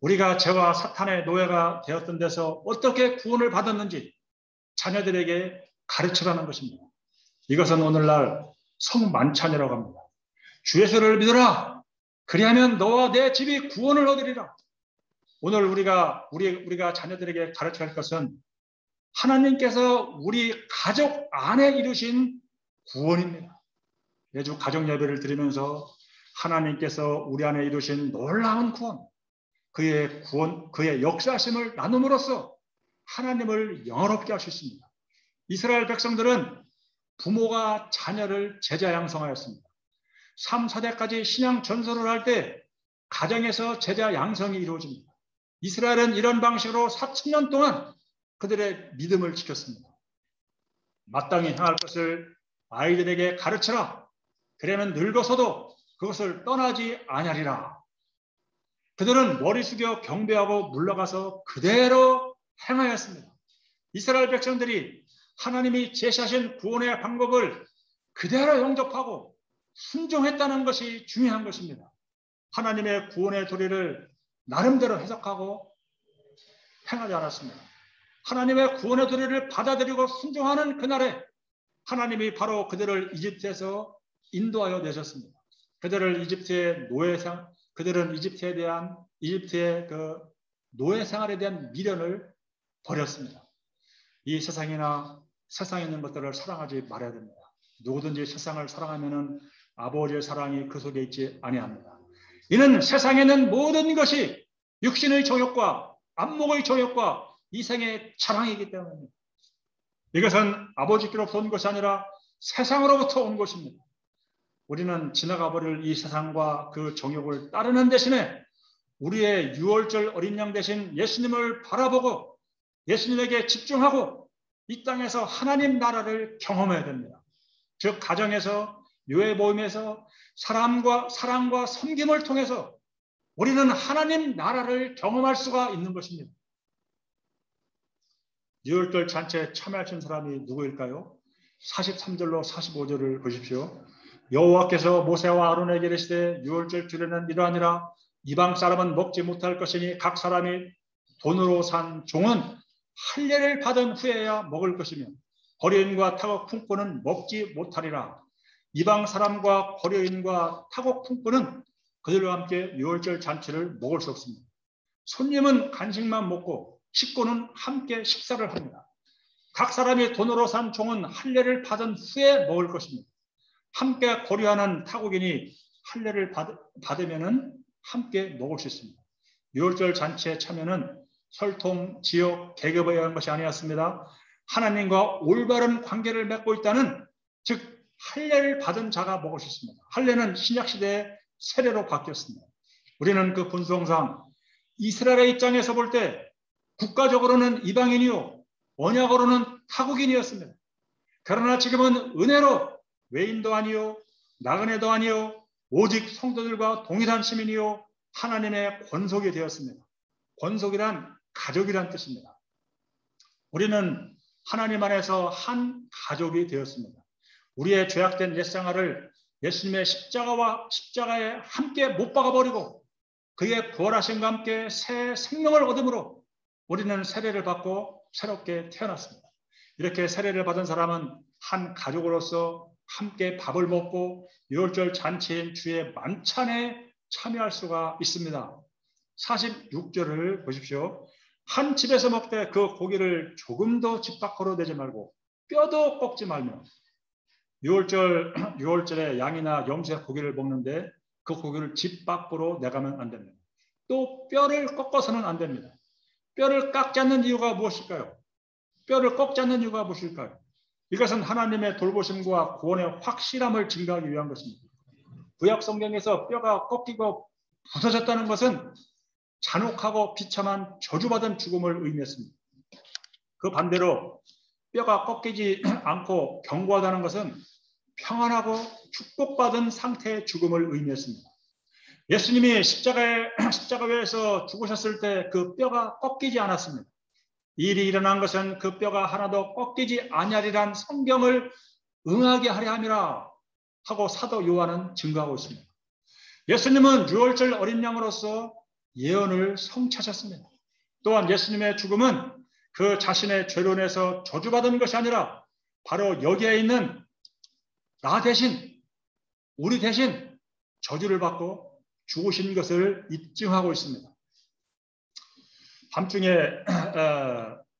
우리가 죄와 사탄의 노예가 되었던 데서 어떻게 구원을 받았는지 자녀들에게 가르쳐라는 것입니다. 이것은 오늘날 성만찬이라고 합니다. 주 예수를 믿어라. 그리하면 너와 내 집이 구원을 얻으리라. 오늘 우리가 자녀들에게 가르쳐야 할 것은 하나님께서 우리 가족 안에 이루신 구원입니다. 매주 가정 예배를 드리면서 하나님께서 우리 안에 이루신 놀라운 구원, 그의 역사심을 나눔으로써 하나님을 영화롭게 할 수 있습니다. 이스라엘 백성들은 부모가 자녀를 제자 양성하였습니다. 3, 4대까지 신앙 전설을 할 때 가정에서 제자 양성이 이루어집니다. 이스라엘은 이런 방식으로 4,000년 동안 그들의 믿음을 지켰습니다. 마땅히 행할 것을 아이들에게 가르쳐라. 그러면 늙어서도 그것을 떠나지 아니하리라. 그들은 머리 숙여 경배하고 물러가서 그대로 행하였습니다. 이스라엘 백성들이 하나님이 제시하신 구원의 방법을 그대로 영접하고 순종했다는 것이 중요한 것입니다. 하나님의 구원의 도리를 나름대로 해석하고 행하지 않았습니다. 하나님의 구원의 도리를 받아들이고 순종하는 그날에 하나님이 바로 그들을 이집트에서 인도하여 내셨습니다. 그들은 이집트의 그 노예 생활에 대한 미련을 버렸습니다. 이 세상에 있는 것들을 사랑하지 말아야 됩니다. 누구든지 세상을 사랑하면은 아버지의 사랑이 그 속에 있지 아니합니다. 이는 세상에 있는 모든 것이 육신의 정욕과 안목의 정욕과 이생의 자랑이기 때문입니다. 이것은 아버지께로부터 온 것이 아니라 세상으로부터 온 것입니다. 우리는 지나가 버릴 이 세상과 그 정욕을 따르는 대신에 우리의 유월절 어린 양 대신 예수님을 바라보고 예수님에게 집중하고 이 땅에서 하나님 나라를 경험해야 됩니다. 즉 가정에서, 교회 모임에서 사랑과 섬김을 통해서 우리는 하나님 나라를 경험할 수가 있는 것입니다. 유월절 잔치에 참여하신 사람이 누구일까요? 43절로 45절을 보십시오. 여호와께서 모세와 아론에게 이르시되 유월절 주례는 이러하니라. 이방 사람은 먹지 못할 것이니 각 사람이 돈으로 산 종은 할례를 받은 후에야 먹을 것이며 거류인과 타국 풍포는 먹지 못하리라. 이방 사람과 거류인과 타국 풍포는 그들과 함께 유월절 잔치를 먹을 수 없습니다. 손님은 간식만 먹고 식구는 함께 식사를 합니다. 각 사람이 돈으로 산 종은 할례를 받은 후에 먹을 것입니다. 함께 거류하는 타국인이 할례를 받으면 함께 먹을 수 있습니다. 유월절 잔치에 참여는 혈통, 지역, 계급에 의한 것이 아니었습니다. 하나님과 올바른 관계를 맺고 있다는, 즉 할례를 받은 자가 먹을 수 있습니다. 할례는 신약시대의 세례로 바뀌었습니다. 우리는 그 본성상 이스라엘의 입장에서 볼 때 국가적으로는 이방인이요 언약으로는 타국인이었습니다. 그러나 지금은 은혜로 외인도 아니요 나그네도 아니요 오직 성도들과 동일한 시민이요 하나님의 권속이 되었습니다. 권속이란 가족이란 뜻입니다. 우리는 하나님 안에서 한 가족이 되었습니다. 우리의 죄악된 옛생활을 예수님의 십자가에 함께 못 박아버리고 그의 부활하심과 함께 새 생명을 얻음으로 우리는 세례를 받고 새롭게 태어났습니다. 이렇게 세례를 받은 사람은 한 가족으로서 함께 밥을 먹고 유월절 잔치인 주의 만찬에 참여할 수가 있습니다. 46절을 보십시오. 한 집에서 먹되 그 고기를 조금도 집 밖으로 내지 말고 뼈도 꺾지 말며, 유월절에 양이나 염소의 고기를 먹는데 그 고기를 집 밖으로 내가면 안 됩니다. 또 뼈를 꺾어서는 안 됩니다. 뼈를 깎지 않는 이유가 무엇일까요? 뼈를 꺾지 않는 이유가 무엇일까요? 이것은 하나님의 돌보심과 구원의 확실함을 증가하기 위한 것입니다. 구약 성경에서 뼈가 꺾이고 부서졌다는 것은 잔혹하고 비참한 저주받은 죽음을 의미했습니다. 그 반대로 뼈가 꺾이지 않고 견고하다는 것은 평안하고 축복받은 상태의 죽음을 의미했습니다. 예수님이 십자가에서 죽으셨을 때 그 뼈가 꺾이지 않았습니다. 이 일이 일어난 것은 그 뼈가 하나도 꺾이지 아니하리란 성경을 응하게 하려 함이라 하고 사도 요한은 증거하고 있습니다. 예수님은 유월절 어린 양으로서 예언을 성취하셨습니다. 또한 예수님의 죽음은 그 자신의 죄로 인해서 저주받은 것이 아니라 바로 여기에 있는 나 대신, 우리 대신 저주를 받고 죽으신 것을 입증하고 있습니다. 밤중에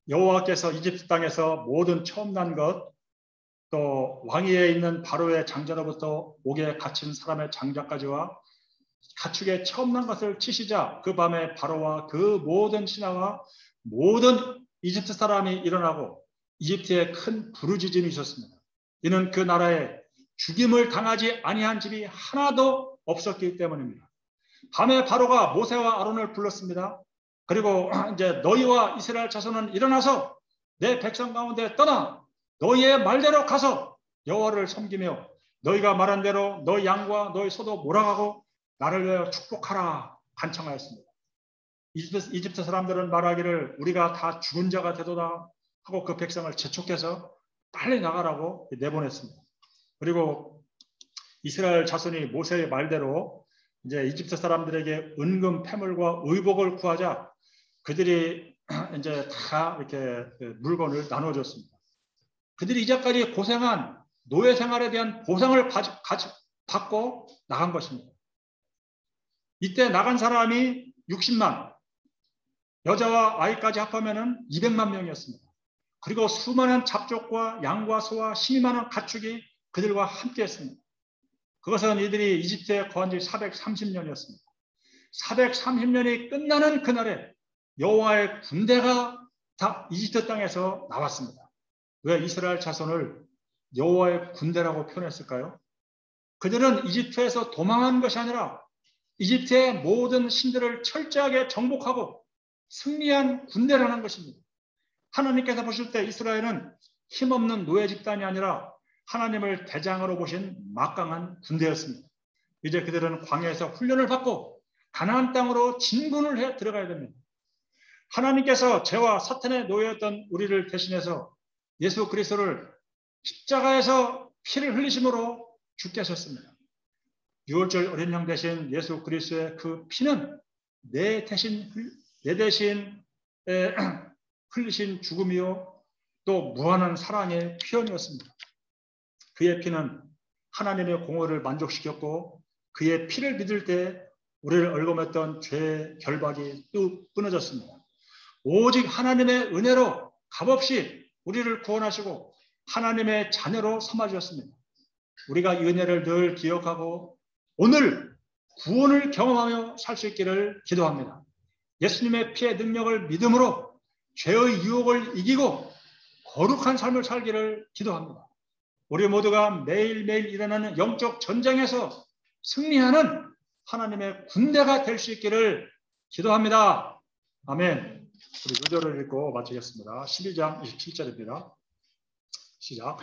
여호와께서 이집트 땅에서 모든 처음 난 것, 또 왕위에 있는 바로의 장자로부터 옥에 갇힌 사람의 장자까지와 가축의 처음 난 것을 치시자 그 밤에 바로와 그 모든 신하와 모든 이집트 사람이 일어나고 이집트에 큰 부르짖음이 있었습니다. 이는 그 나라에 죽임을 당하지 아니한 집이 하나도 없었기 때문입니다. 밤에 바로가 모세와 아론을 불렀습니다. 그리고 이제 너희와 이스라엘 자손은 일어나서 내 백성 가운데 떠나 너희의 말대로 가서 여호와를 섬기며 너희가 말한 대로 너희 양과 너희 소도 몰아가고 나를 위하여 축복하라 간청하였습니다. 이집트 사람들은 말하기를 우리가 다 죽은 자가 되도다 하고 그 백성을 재촉해서 빨리 나가라고 내보냈습니다. 그리고 이스라엘 자손이 모세의 말대로 이제 이집트 사람들에게 은금 패물과 의복을 구하자 그들이 이제 다 이렇게 물건을 나눠줬습니다. 그들이 이제까지 고생한 노예 생활에 대한 보상을 받고 나간 것입니다. 이때 나간 사람이 60만, 여자와 아이까지 합하면 200만 명이었습니다. 그리고 수많은 잡족과 양과 소와 12만원 가축이 그들과 함께 했습니다. 그것은 이들이 이집트에 거한 지 430년이었습니다. 430년이 끝나는 그날에 여호와의 군대가 다 이집트 땅에서 나왔습니다. 왜 이스라엘 자손을 여호와의 군대라고 표현했을까요? 그들은 이집트에서 도망한 것이 아니라 이집트의 모든 신들을 철저하게 정복하고 승리한 군대라는 것입니다. 하나님께서 보실 때 이스라엘은 힘없는 노예 집단이 아니라 하나님을 대장으로 보신 막강한 군대였습니다. 이제 그들은 광야에서 훈련을 받고 가나안 땅으로 진군을 해 들어가야 됩니다. 하나님께서 죄와 사탄의 노예였던 우리를 대신해서 예수 그리스도를 십자가에서 피를 흘리심으로 죽게 하셨습니다. 유월절 어린 양 대신 예수 그리스도의 그 피는 내 대신 흘리신 죽음이요 또 무한한 사랑의 표현이었습니다. 그의 피는 하나님의 공의를 만족시켰고 그의 피를 믿을 때 우리를 얽어맸던 죄의 결박이 뚝 끊어졌습니다. 오직 하나님의 은혜로 값없이 우리를 구원하시고 하나님의 자녀로 삼아주셨습니다. 우리가 이 은혜를 늘 기억하고 오늘 구원을 경험하며 살 수 있기를 기도합니다. 예수님의 피의 능력을 믿음으로 죄의 유혹을 이기고 거룩한 삶을 살기를 기도합니다. 우리 모두가 매일매일 일어나는 영적 전쟁에서 승리하는 하나님의 군대가 될 수 있기를 기도합니다. 아멘. 우리 구절을 읽고 마치겠습니다. 12장 27절입니다. 시작.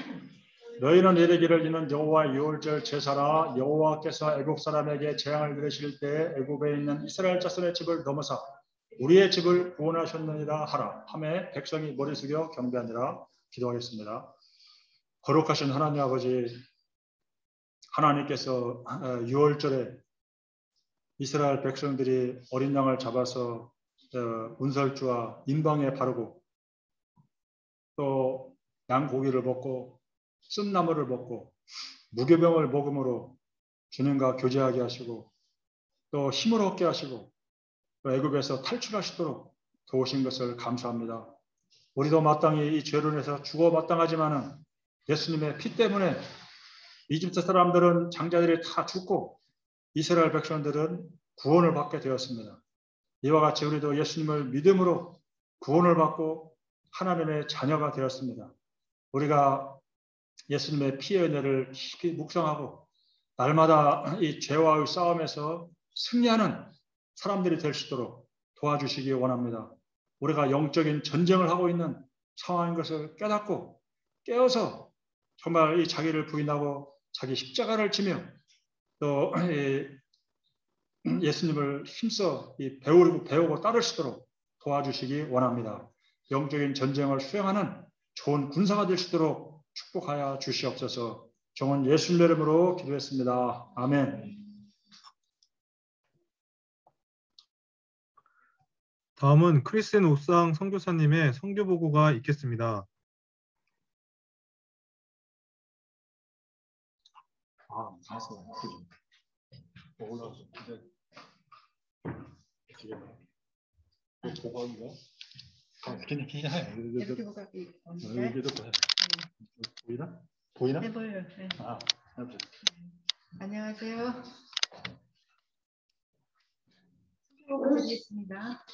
너희는 이르기를 이는 여호와 유월절 제사라. 여호와께서 애국 사람에게 재앙을 들으실 때 애국에 있는 이스라엘 자손의 집을 넘어사 우리의 집을 구원하셨느니라 하라. 하매 백성이 머리 숙여 경배하니라. 기도하겠습니다. 거룩하신 하나님 아버지, 하나님께서 유월절에 이스라엘 백성들이 어린 양을 잡아서 운설주와 인방에 바르고 또 양고기를 먹고 쓴나물을 먹고 무교병을 먹음으로 주님과 교제하게 하시고 또 힘을 얻게 하시고 또 애굽에서 탈출하시도록 도우신 것을 감사합니다. 우리도 마땅히 이 죄로 인해서 죽어 마땅하지만은 예수님의 피 때문에 이집트 사람들은 장자들이 다 죽고 이스라엘 백성들은 구원을 받게 되었습니다. 이와 같이 우리도 예수님을 믿음으로 구원을 받고 하나님의 자녀가 되었습니다. 우리가 예수님의 피의 은혜를 깊이 묵상하고 날마다 이 죄와의 싸움에서 승리하는 사람들이 될 수 있도록 도와주시기 원합니다. 우리가 영적인 전쟁을 하고 있는 상황인 것을 깨닫고 깨어서 정말 이 자기를 부인하고 자기 십자가를 지며 또 예수님을 힘써 배우고 따를 수 있도록 도와주시기 원합니다. 영적인 전쟁을 수행하는 좋은 군사가 될 수 있도록 축복하여 주시옵소서. 종은 예수님 이름으로 기도했습니다. 아멘. 다음은 크리스틴 옥상 선교사님의 선교 보고가 있겠습니다. 이렇게 보고 보이나? 네, 보여요. 네. 안녕하세요. 보고 드리겠습니다.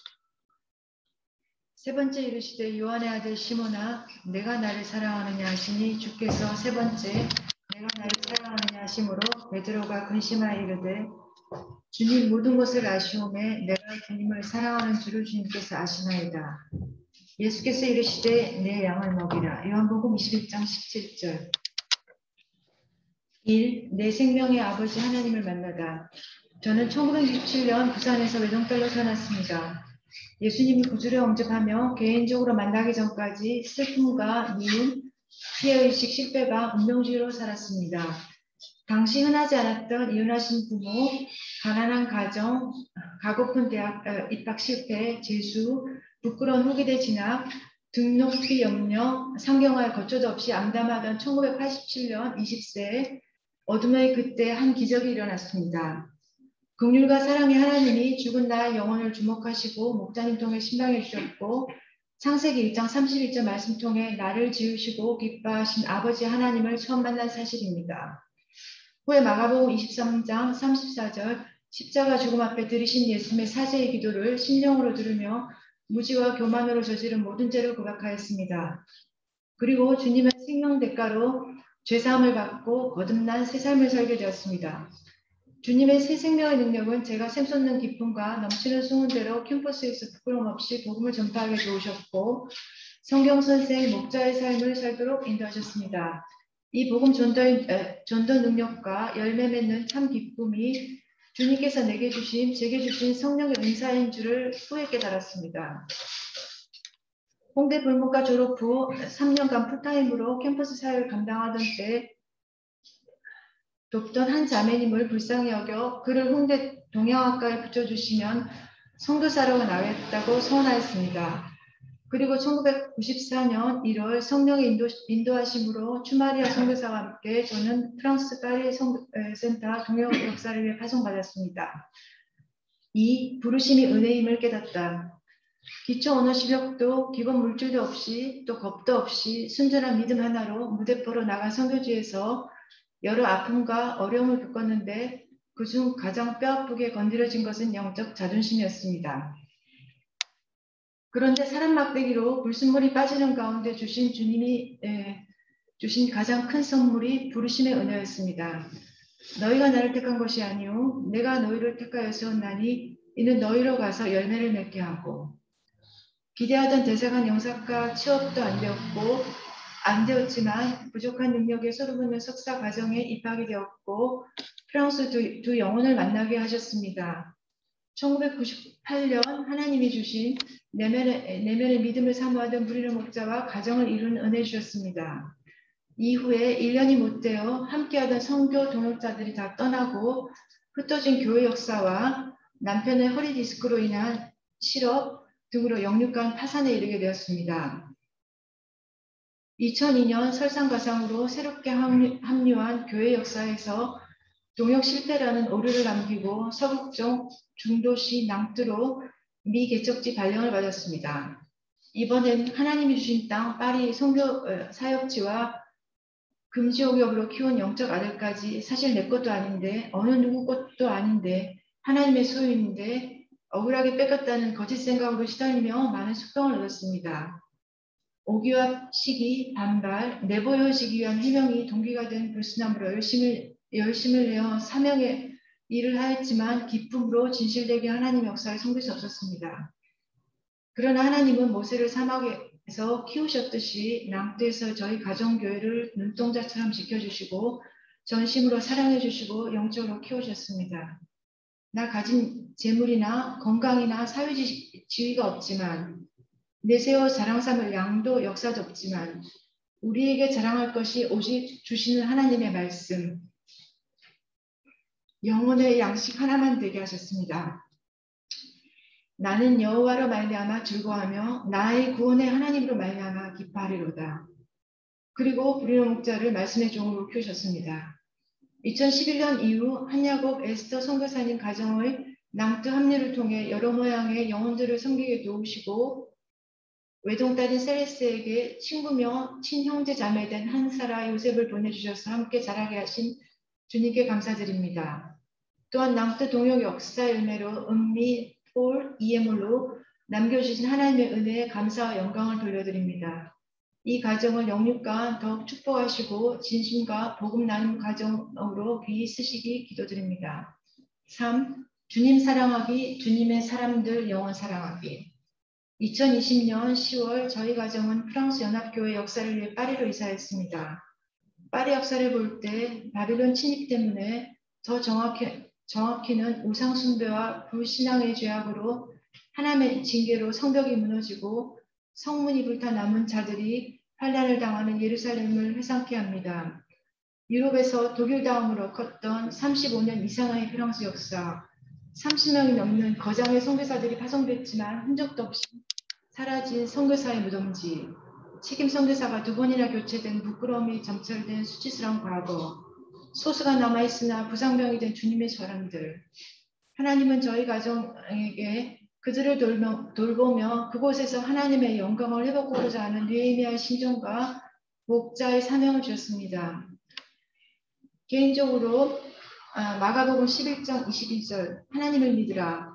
세 번째 이르시되 요한의 아들 시몬아 내가 나를 사랑하느냐 하시니 주께서 세 번째 내가 나를 사랑하느냐 하심으로 베드로가 근심하여 이르되 주님 모든 것을 아시오매 내가 주님을 사랑하는 줄을 주님께서 아시나이다. 예수께서 이르시되 내 양을 먹이라. 요한복음 21장 17절. 1. 내 생명의 아버지 하나님을 만나다. 저는 1967년 부산에서 외동딸로 태어났습니다. 예수님을 구주로 영접하며 개인적으로 만나기 전까지 슬픔과 미움, 피해의식, 실패가 운명주의로 살았습니다. 당시 흔하지 않았던 이혼하신 부모, 가난한 가정, 가고픈 대학 입학 실패, 재수, 부끄러운 후기대 진학, 등록비 염려, 상경할 거처도 없이 암담하던 1987년 20세 어둠의 그때 한 기적이 일어났습니다. 긍휼과 사랑의 하나님이 죽은 나의 영혼을 주목하시고 목자님 통해 신방해 주셨고 창세기 1장 31절 말씀 통해 나를 지으시고 기뻐하신 아버지 하나님을 처음 만난 사실입니다. 후에 마가복음 23장 34절 십자가 죽음 앞에 들이신 예수님의 사제의 기도를 심령으로 들으며 무지와 교만으로 저지른 모든 죄를 고백하였습니다. 그리고 주님의 생명 대가로 죄사함을 받고 거듭난 새 삶을 살게 되었습니다. 주님의 새 생명의 능력은 제가 샘솟는 기쁨과 넘치는 소문대로 캠퍼스에서 부끄럼 없이 복음을 전파하게 도우셨고 성경 선생 목자의 삶을 살도록 인도하셨습니다. 이 복음 전도 능력과 열매 맺는 참 기쁨이 주님께서 제게 주신 성령의 은사인 줄을 후에 깨달았습니다. 홍대 불문과 졸업 후 3년간 풀타임으로 캠퍼스 사역을 감당하던 때 돕던 한 자매님을 불쌍히 여겨 그를 홍대 동양학과에 붙여주시면 선교사로 나겠다고 소원하였습니다. 그리고 1994년 1월 성령의 인도하심으로 추마리아 선교사와 함께 저는 프랑스 파리 센터 동역 역사를 위해 파송받았습니다. 2. 부르심이 은혜임을 깨닫다. 기초 언어 실력도 기본 물질도 없이 또 겁도 없이 순전한 믿음 하나로 무대포로 나간 선교지에서 여러 아픔과 어려움을 겪었는데 그중 가장 뼈아프게 건드려진 것은 영적 자존심이었습니다. 그런데 사람 막대기로 불순물이 빠지는 가운데 주님이 주신 가장 큰 선물이 부르심의 은혜였습니다. 너희가 나를 택한 것이 아니오 내가 너희를 택하였사오나니 이는 너희로 가서 열매를 맺게 하고 기대하던 대사관 영사과 취업도 안 되었지만 부족한 능력에 서름없는 석사 과정에 입학이 되었고 프랑스 두 영혼을 만나게 하셨습니다. 1998년 하나님이 주신 내면의 믿음을 사모하던 무리의 목자와 가정을 이룬 은혜 주셨습니다. 이후에 1년이 못 되어 함께하던 선교 동역자들이 다 떠나고 흩어진 교회 역사와 남편의 허리 디스크로 인한 실업 등으로 영육간 파산에 이르게 되었습니다. 2002년 설상가상으로 새롭게 합류한 교회 역사에서 동역 실패라는 오류를 남기고 서북쪽 중도시 낭뜨로 미개척지 발령을 받았습니다. 이번엔 하나님이 주신 땅 파리 선교 사역지와 금지옥역으로 키운 영적 아들까지 사실 내 것도 아닌데 어느 누구 것도 아닌데 하나님의 소유인데 억울하게 뺏겼다는 거짓 생각으로 시달리며 많은 숙병을 얻었습니다. 오기와 시기, 반발, 내보여지기 위한 해명이 동기가 된 불순함으로 열심을 내어 사명의 일을 하였지만 기쁨으로 진실되게 하나님 역사에 섬길 수 없었습니다. 그러나 하나님은 모세를 사막에서 키우셨듯이 낭떠에서 저희 가정교회를 눈동자처럼 지켜주시고 전심으로 사랑해 주시고 영적으로 키우셨습니다. 나 가진 재물이나 건강이나 사회지위가 없지만 내세워 자랑 삼을 양도 역사도 없지만 우리에게 자랑할 것이 오직 주시는 하나님의 말씀, 영혼의 양식 하나만 되게 하셨습니다. 나는 여호와로 말미암아 즐거워하며 나의 구원의 하나님으로 말미암아 기뻐하리로다. 그리고 브리노 목자를 말씀의 종으로 키우셨습니다. 2011년 이후 한야곡 에스더 선교사님 가정의 낭트 합류를 통해 여러 모양의 영혼들을 섬기게 도우시고 외동딸인 셀레스에게 친구며 친형제 자매된 한사라 요셉을 보내주셔서 함께 자라게 하신 주님께 감사드립니다. 또한 낭트 동역 역사의 은혜로 은미, 폴, 이에몰로 남겨주신 하나님의 은혜에 감사와 영광을 돌려드립니다. 이 가정을 영육간 더욱 축복하시고 진심과 복음 나눔 가정으로 귀히 쓰시기 기도드립니다. 3. 주님 사랑하기, 주님의 사람들 영원 사랑하기. 2020년 10월 저희 가정은 프랑스 연합교회 역사를 위해 파리로 이사했습니다. 파리 역사를 볼 때 바빌론 침입 때문에 더 정확히는 우상 숭배와 불신앙의 죄악으로 하나님의 징계로 성벽이 무너지고 성문이 불타 남은 자들이 환난을 당하는 예루살렘을 회상케 합니다. 유럽에서 독일 다음으로 컸던 35년 이상의 프랑스 역사, 30명이 넘는 거장의 선교사들이 파송됐지만 흔적도 없이 사라진 선교사의 무덤지, 책임 선교사가 2번이나 교체된 부끄러움이 점철된 수치스러운 과거, 소수가 남아있으나 부상병이 된 주님의 사람들. 하나님은 저희 가정에게 그들을 돌보며 그곳에서 하나님의 영광을 회복하고자 하는 느헤미야의 심정과 목자의 사명을 주셨습니다. 개인적으로 마가복음 11장 22절 하나님을 믿으라.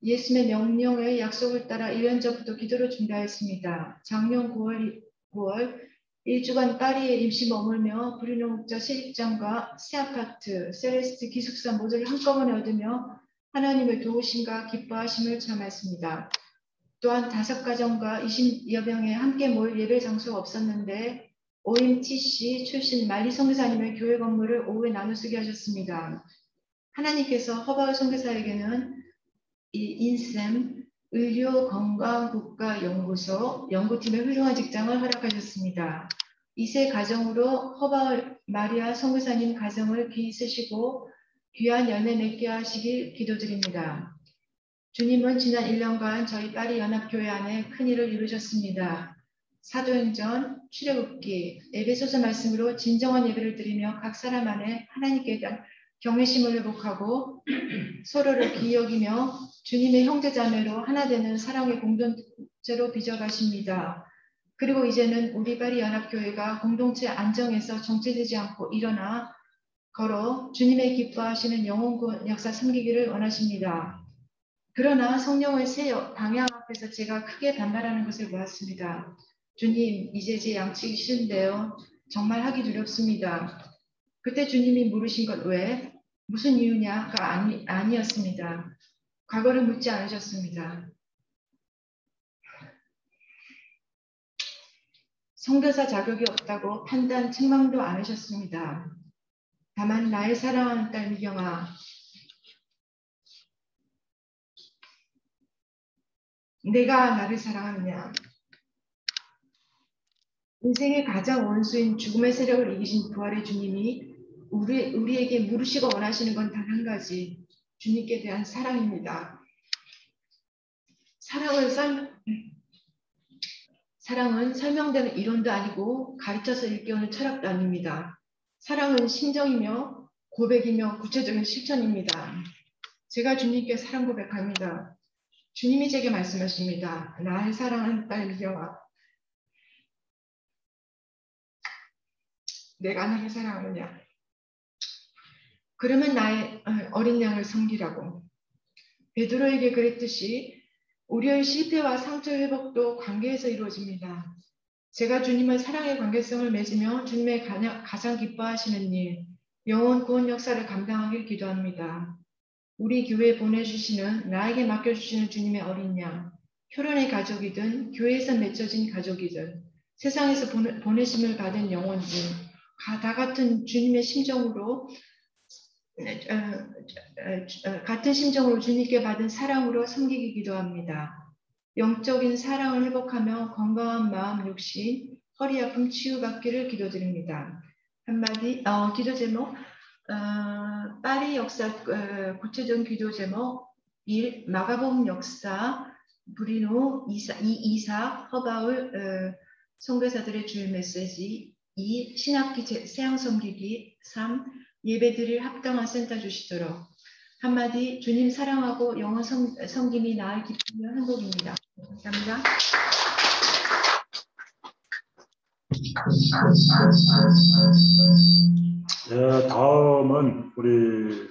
예수님의 명령의 약속을 따라 1년 전부터 기도를 준비하였습니다. 작년 9월 1주간 파리에 임시 머물며 브리노 목자 시집장과 새 아파트, 셀레스트 기숙사 모두를 한꺼번에 얻으며 하나님을 도우심과 기뻐하심을 체험했습니다. 또한 5가정과 20여 명의 함께 모일 예배 장소가 없었는데 OMTC 출신 말리 선교사님의 교회 건물을 오후에 나눠 쓰게 하셨습니다. 하나님께서 허바울 선교사에게는 이 인셈 의료건강국가연구소 연구팀의 훌륭한 직장을 허락하셨습니다. 이세 가정으로 허바울 마리아 선교사님 가정을 귀히 쓰시고 귀한 연애 맺게 하시길 기도드립니다. 주님은 지난 1년간 저희 파리 연합교회 안에 큰 일을 이루셨습니다. 사도행전, 출애굽기, 에베소서 말씀으로 진정한 예배를 드리며 각 사람 안에 하나님께 대한 경외심을 회복하고 서로를 귀히 여기며 주님의 형제자매로 하나 되는 사랑의 공동체로 빚어가십니다. 그리고 이제는 우리 파리 연합교회가 공동체 안정에서 정체되지 않고 일어나 걸어 주님의 기뻐하시는 영혼구원 역사 섬기기를 원하십니다. 그러나 성령의 새 방향 앞에서 제가 크게 반발하는 것을 보았습니다. 주님, 이제 제 양치기 싫은데요. 정말 하기 두렵습니다. 그때 주님이 물으신 것 왜? 무슨 이유냐가 아니었습니다. 과거를 묻지 않으셨습니다. 선교사 자격이 없다고 판단, 책망도 안 하셨습니다. 다만 나의 사랑하는 딸 미경아, 내가 나를 사랑하느냐? 인생의 가장 원수인 죽음의 세력을 이기신 부활의 주님이 우리에게 물으시고 원하시는 건 단 한 가지, 주님께 대한 사랑입니다. 사랑은 설명되는 이론도 아니고 가르쳐서 일깨우는 철학도 아닙니다. 사랑은 심정이며 고백이며 구체적인 실천입니다. 제가 주님께 사랑 고백합니다. 주님이 제게 말씀하십니다. 나의 사랑하는 딸 미경아, 내가 나를 사랑하느냐? 그러면 나의 어린 양을 섬기라고. 베드로에게 그랬듯이 우리의 실패와 상처 회복도 관계에서 이루어집니다. 제가 주님을 사랑의 관계성을 맺으며 주님의 가장 기뻐하시는 일, 영혼 구원 역사를 감당하길 기도합니다. 우리 교회에 보내주시는, 나에게 맡겨주시는 주님의 어린 양, 혈연의 가족이든 교회에서 맺혀진 가족이든 세상에서 보내심을 받은 영혼들, 다 같은 주님의 심정으로 같은 심정으로 주님께 받은 사랑으로 섬기기 기도합니다. 영적인 사랑을 회복하며 건강한 마음, 육신, 허리 아픔 치유받기를 기도드립니다. 한마디 기도 제목 파리 역사 구체적인 기도 제목 1. 마가복음 역사 브리노 이사 허바울 선교사들의 주일 메시지 2. 신학기 세양 섬기기 3. 예배드릴 합당한 센터 주시도록. 한마디 주님 사랑하고 영원 섬김이 나의 기쁨의 행복입니다. 감사합니다. 네, 다음은 우리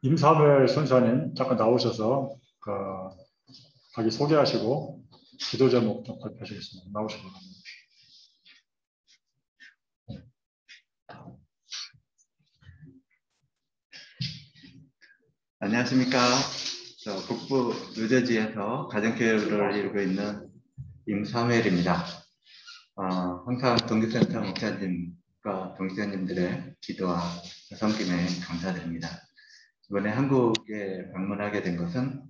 임사벨 선사님 잠깐 나오셔서 자기 소개하시고 기도 제목 좀 발표하시겠습니다. 나오시기 바랍니다. 안녕하십니까. 저 북부 뉴저지에서 가정교육을 이루고 있는 임사멜입니다. 항상 동기센터 목사님과 동기생님들의 기도와 섬김에 감사드립니다. 이번에 한국에 방문하게 된 것은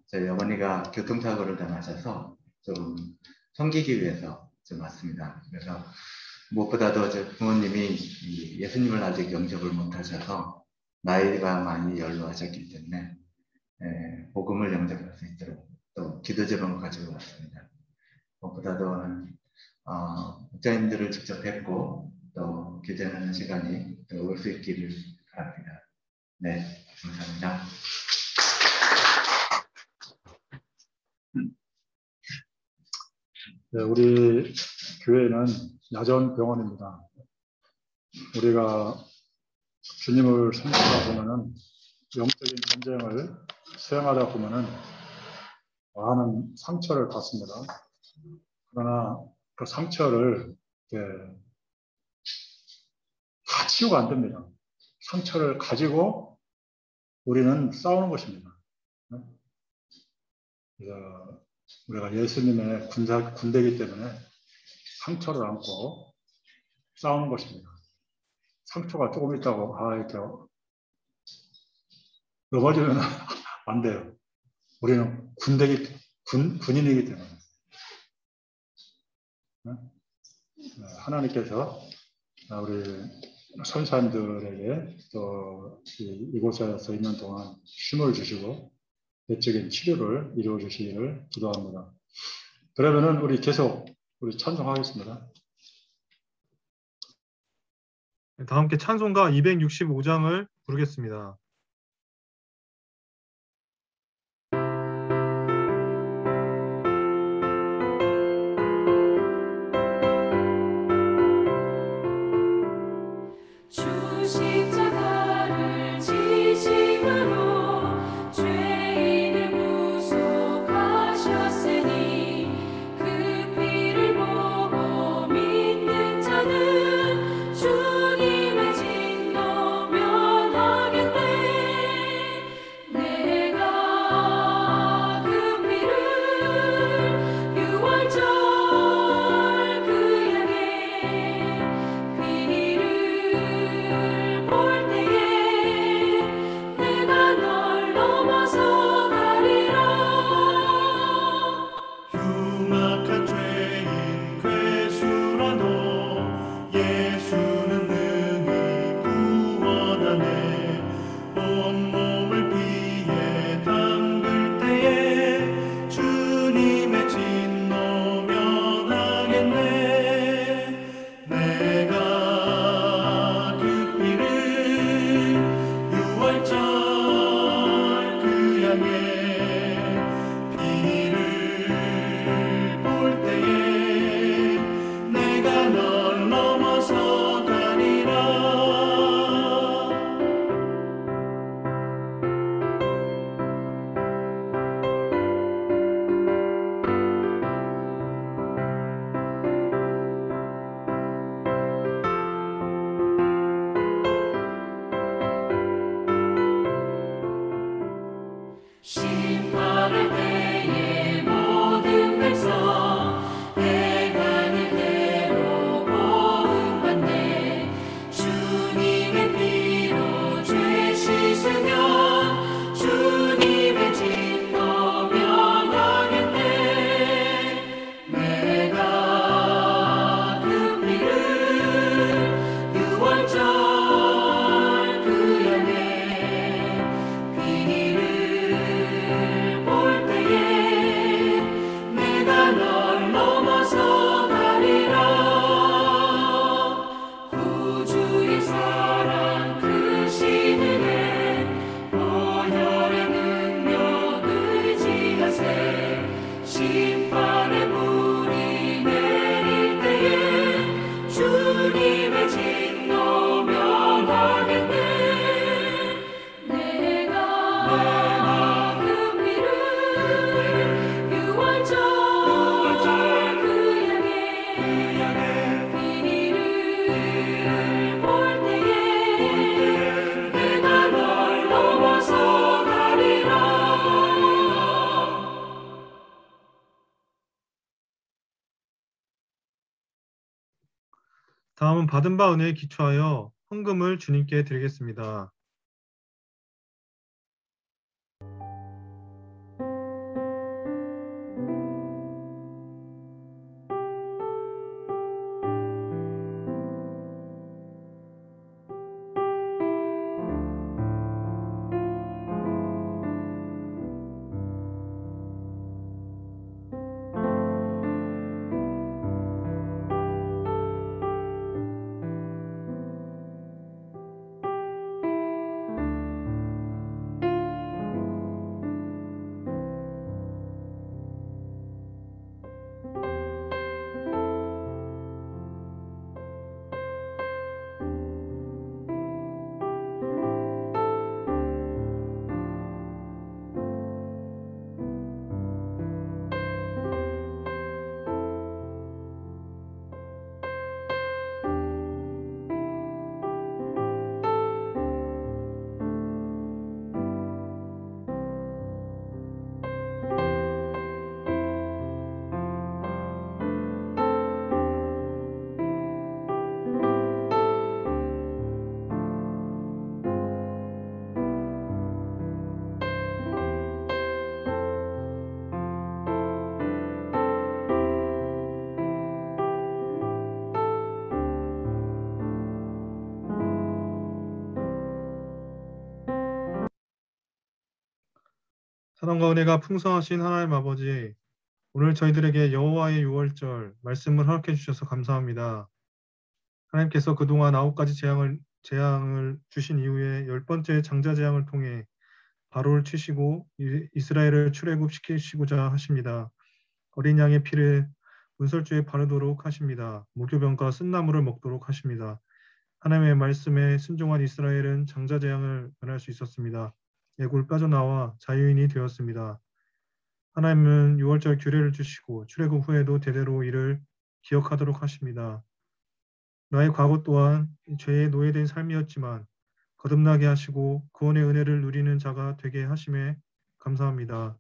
저희 어머니가 교통사고를 당하셔서 좀 섬기기 위해서 좀 왔습니다. 그래서 무엇보다도 제 부모님이 예수님을 아직 영접을 못하셔서 나이가 많이 연로하셨기 때문에 복음을 영접할 수 있도록 또 기도 제목을 가지고 왔습니다. 무엇보다도 목자님들을 직접 뵙고 또 기도하는 시간이 올 수 있기를 바랍니다. 네, 감사합니다. 네, 우리 교회는 야전병원입니다. 우리가 주님을 섬기다 보면은 영적인 전쟁을 수행하다 보면은 많은 상처를 받습니다. 그러나 그 상처를 다 치유가 안 됩니다. 상처를 가지고 우리는 싸우는 것입니다. 우리가 예수님의 군대이기 때문에 상처를 안고 싸우는 것입니다. 상처가 조금 있다고 이렇게 넘어지면 안 돼요. 우리는 군인이기 때문에 하나님께서 우리 선사님들에게 또 이곳에서 있는 동안 힘을 주시고 내적인 치료를 이루어 주시기를 기도합니다. 그러면은 우리 계속 찬송하겠습니다. 다 함께 찬송가 265장을 부르겠습니다. 주님의 진노 면하겠네. 다음은 받은 바 은혜에 기초하여 헌금을 주님께 드리겠습니다. 사랑과 은혜가 풍성하신 하나님 아버지, 오늘 저희들에게 여호와의 유월절 말씀을 허락해 주셔서 감사합니다. 하나님께서 그동안 9가지 재앙을 주신 이후에 10번째 장자 재앙을 통해 바로를 치시고 이스라엘을 출애굽시키시고자 하십니다. 어린 양의 피를 문설주에 바르도록 하십니다. 무교병과 쓴나물을 먹도록 하십니다. 하나님의 말씀에 순종한 이스라엘은 장자 재앙을 면할 수 있었습니다. 애굽을 빠져나와 자유인이 되었습니다. 하나님은 유월절 규례를 주시고 출애굽 후에도 대대로 이를 기억하도록 하십니다. 나의 과거 또한 죄에 노예된 삶이었지만 거듭나게 하시고 구원의 은혜를 누리는 자가 되게 하심에 감사합니다.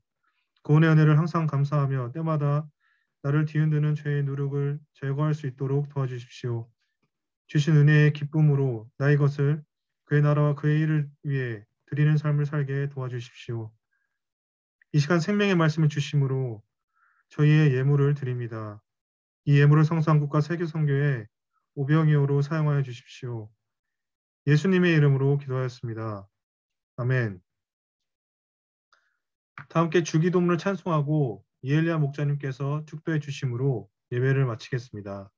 구원의 은혜를 항상 감사하며 때마다 나를 뒤흔드는 죄의 누룩을 제거할 수 있도록 도와주십시오. 주신 은혜의 기쁨으로 나의 것을 그의 나라와 그의 일을 위해 드리는 삶을 살게 도와주십시오. 이 시간 생명의 말씀을 주심으로 저희의 예물을 드립니다. 이 예물을 성서한국과 세계선교에 오병이어로 사용하여 주십시오. 예수님의 이름으로 기도하였습니다. 아멘. 다 함께 주기도문을 찬송하고 이엘리야 목자님께서 축도해 주심으로 예배를 마치겠습니다.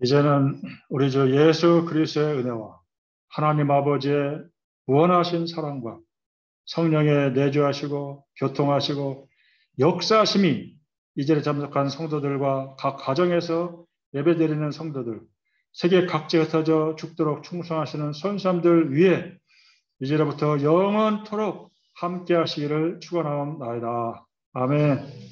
이제는 우리 주 예수 그리스도의 은혜와 하나님 아버지의 무한하신 사랑과 성령의 내주하시고 교통하시고 역사하심이 이 자리에 참석한 성도들과 각 가정에서 예배드리는 성도들, 세계 각지에 흩어져 죽도록 충성하시는 선사람들 위해 이제로부터 영원토록 함께 하시기를 축원하옵나이다. 아멘.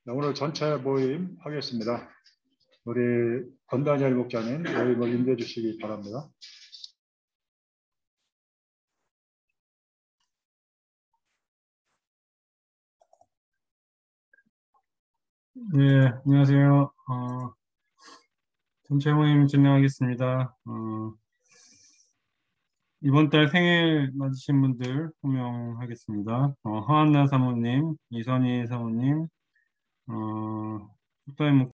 오늘 전체 모임 하겠습니다. 우리 권다니엘 목자님 모임을 인도해 주시기 바랍니다. 네, 안녕하세요. 전체 모임 진행하겠습니다. 이번 달 생일 맞으신 분들 호명하겠습니다. 허한나 사모님, 이선희 사모님, 속다임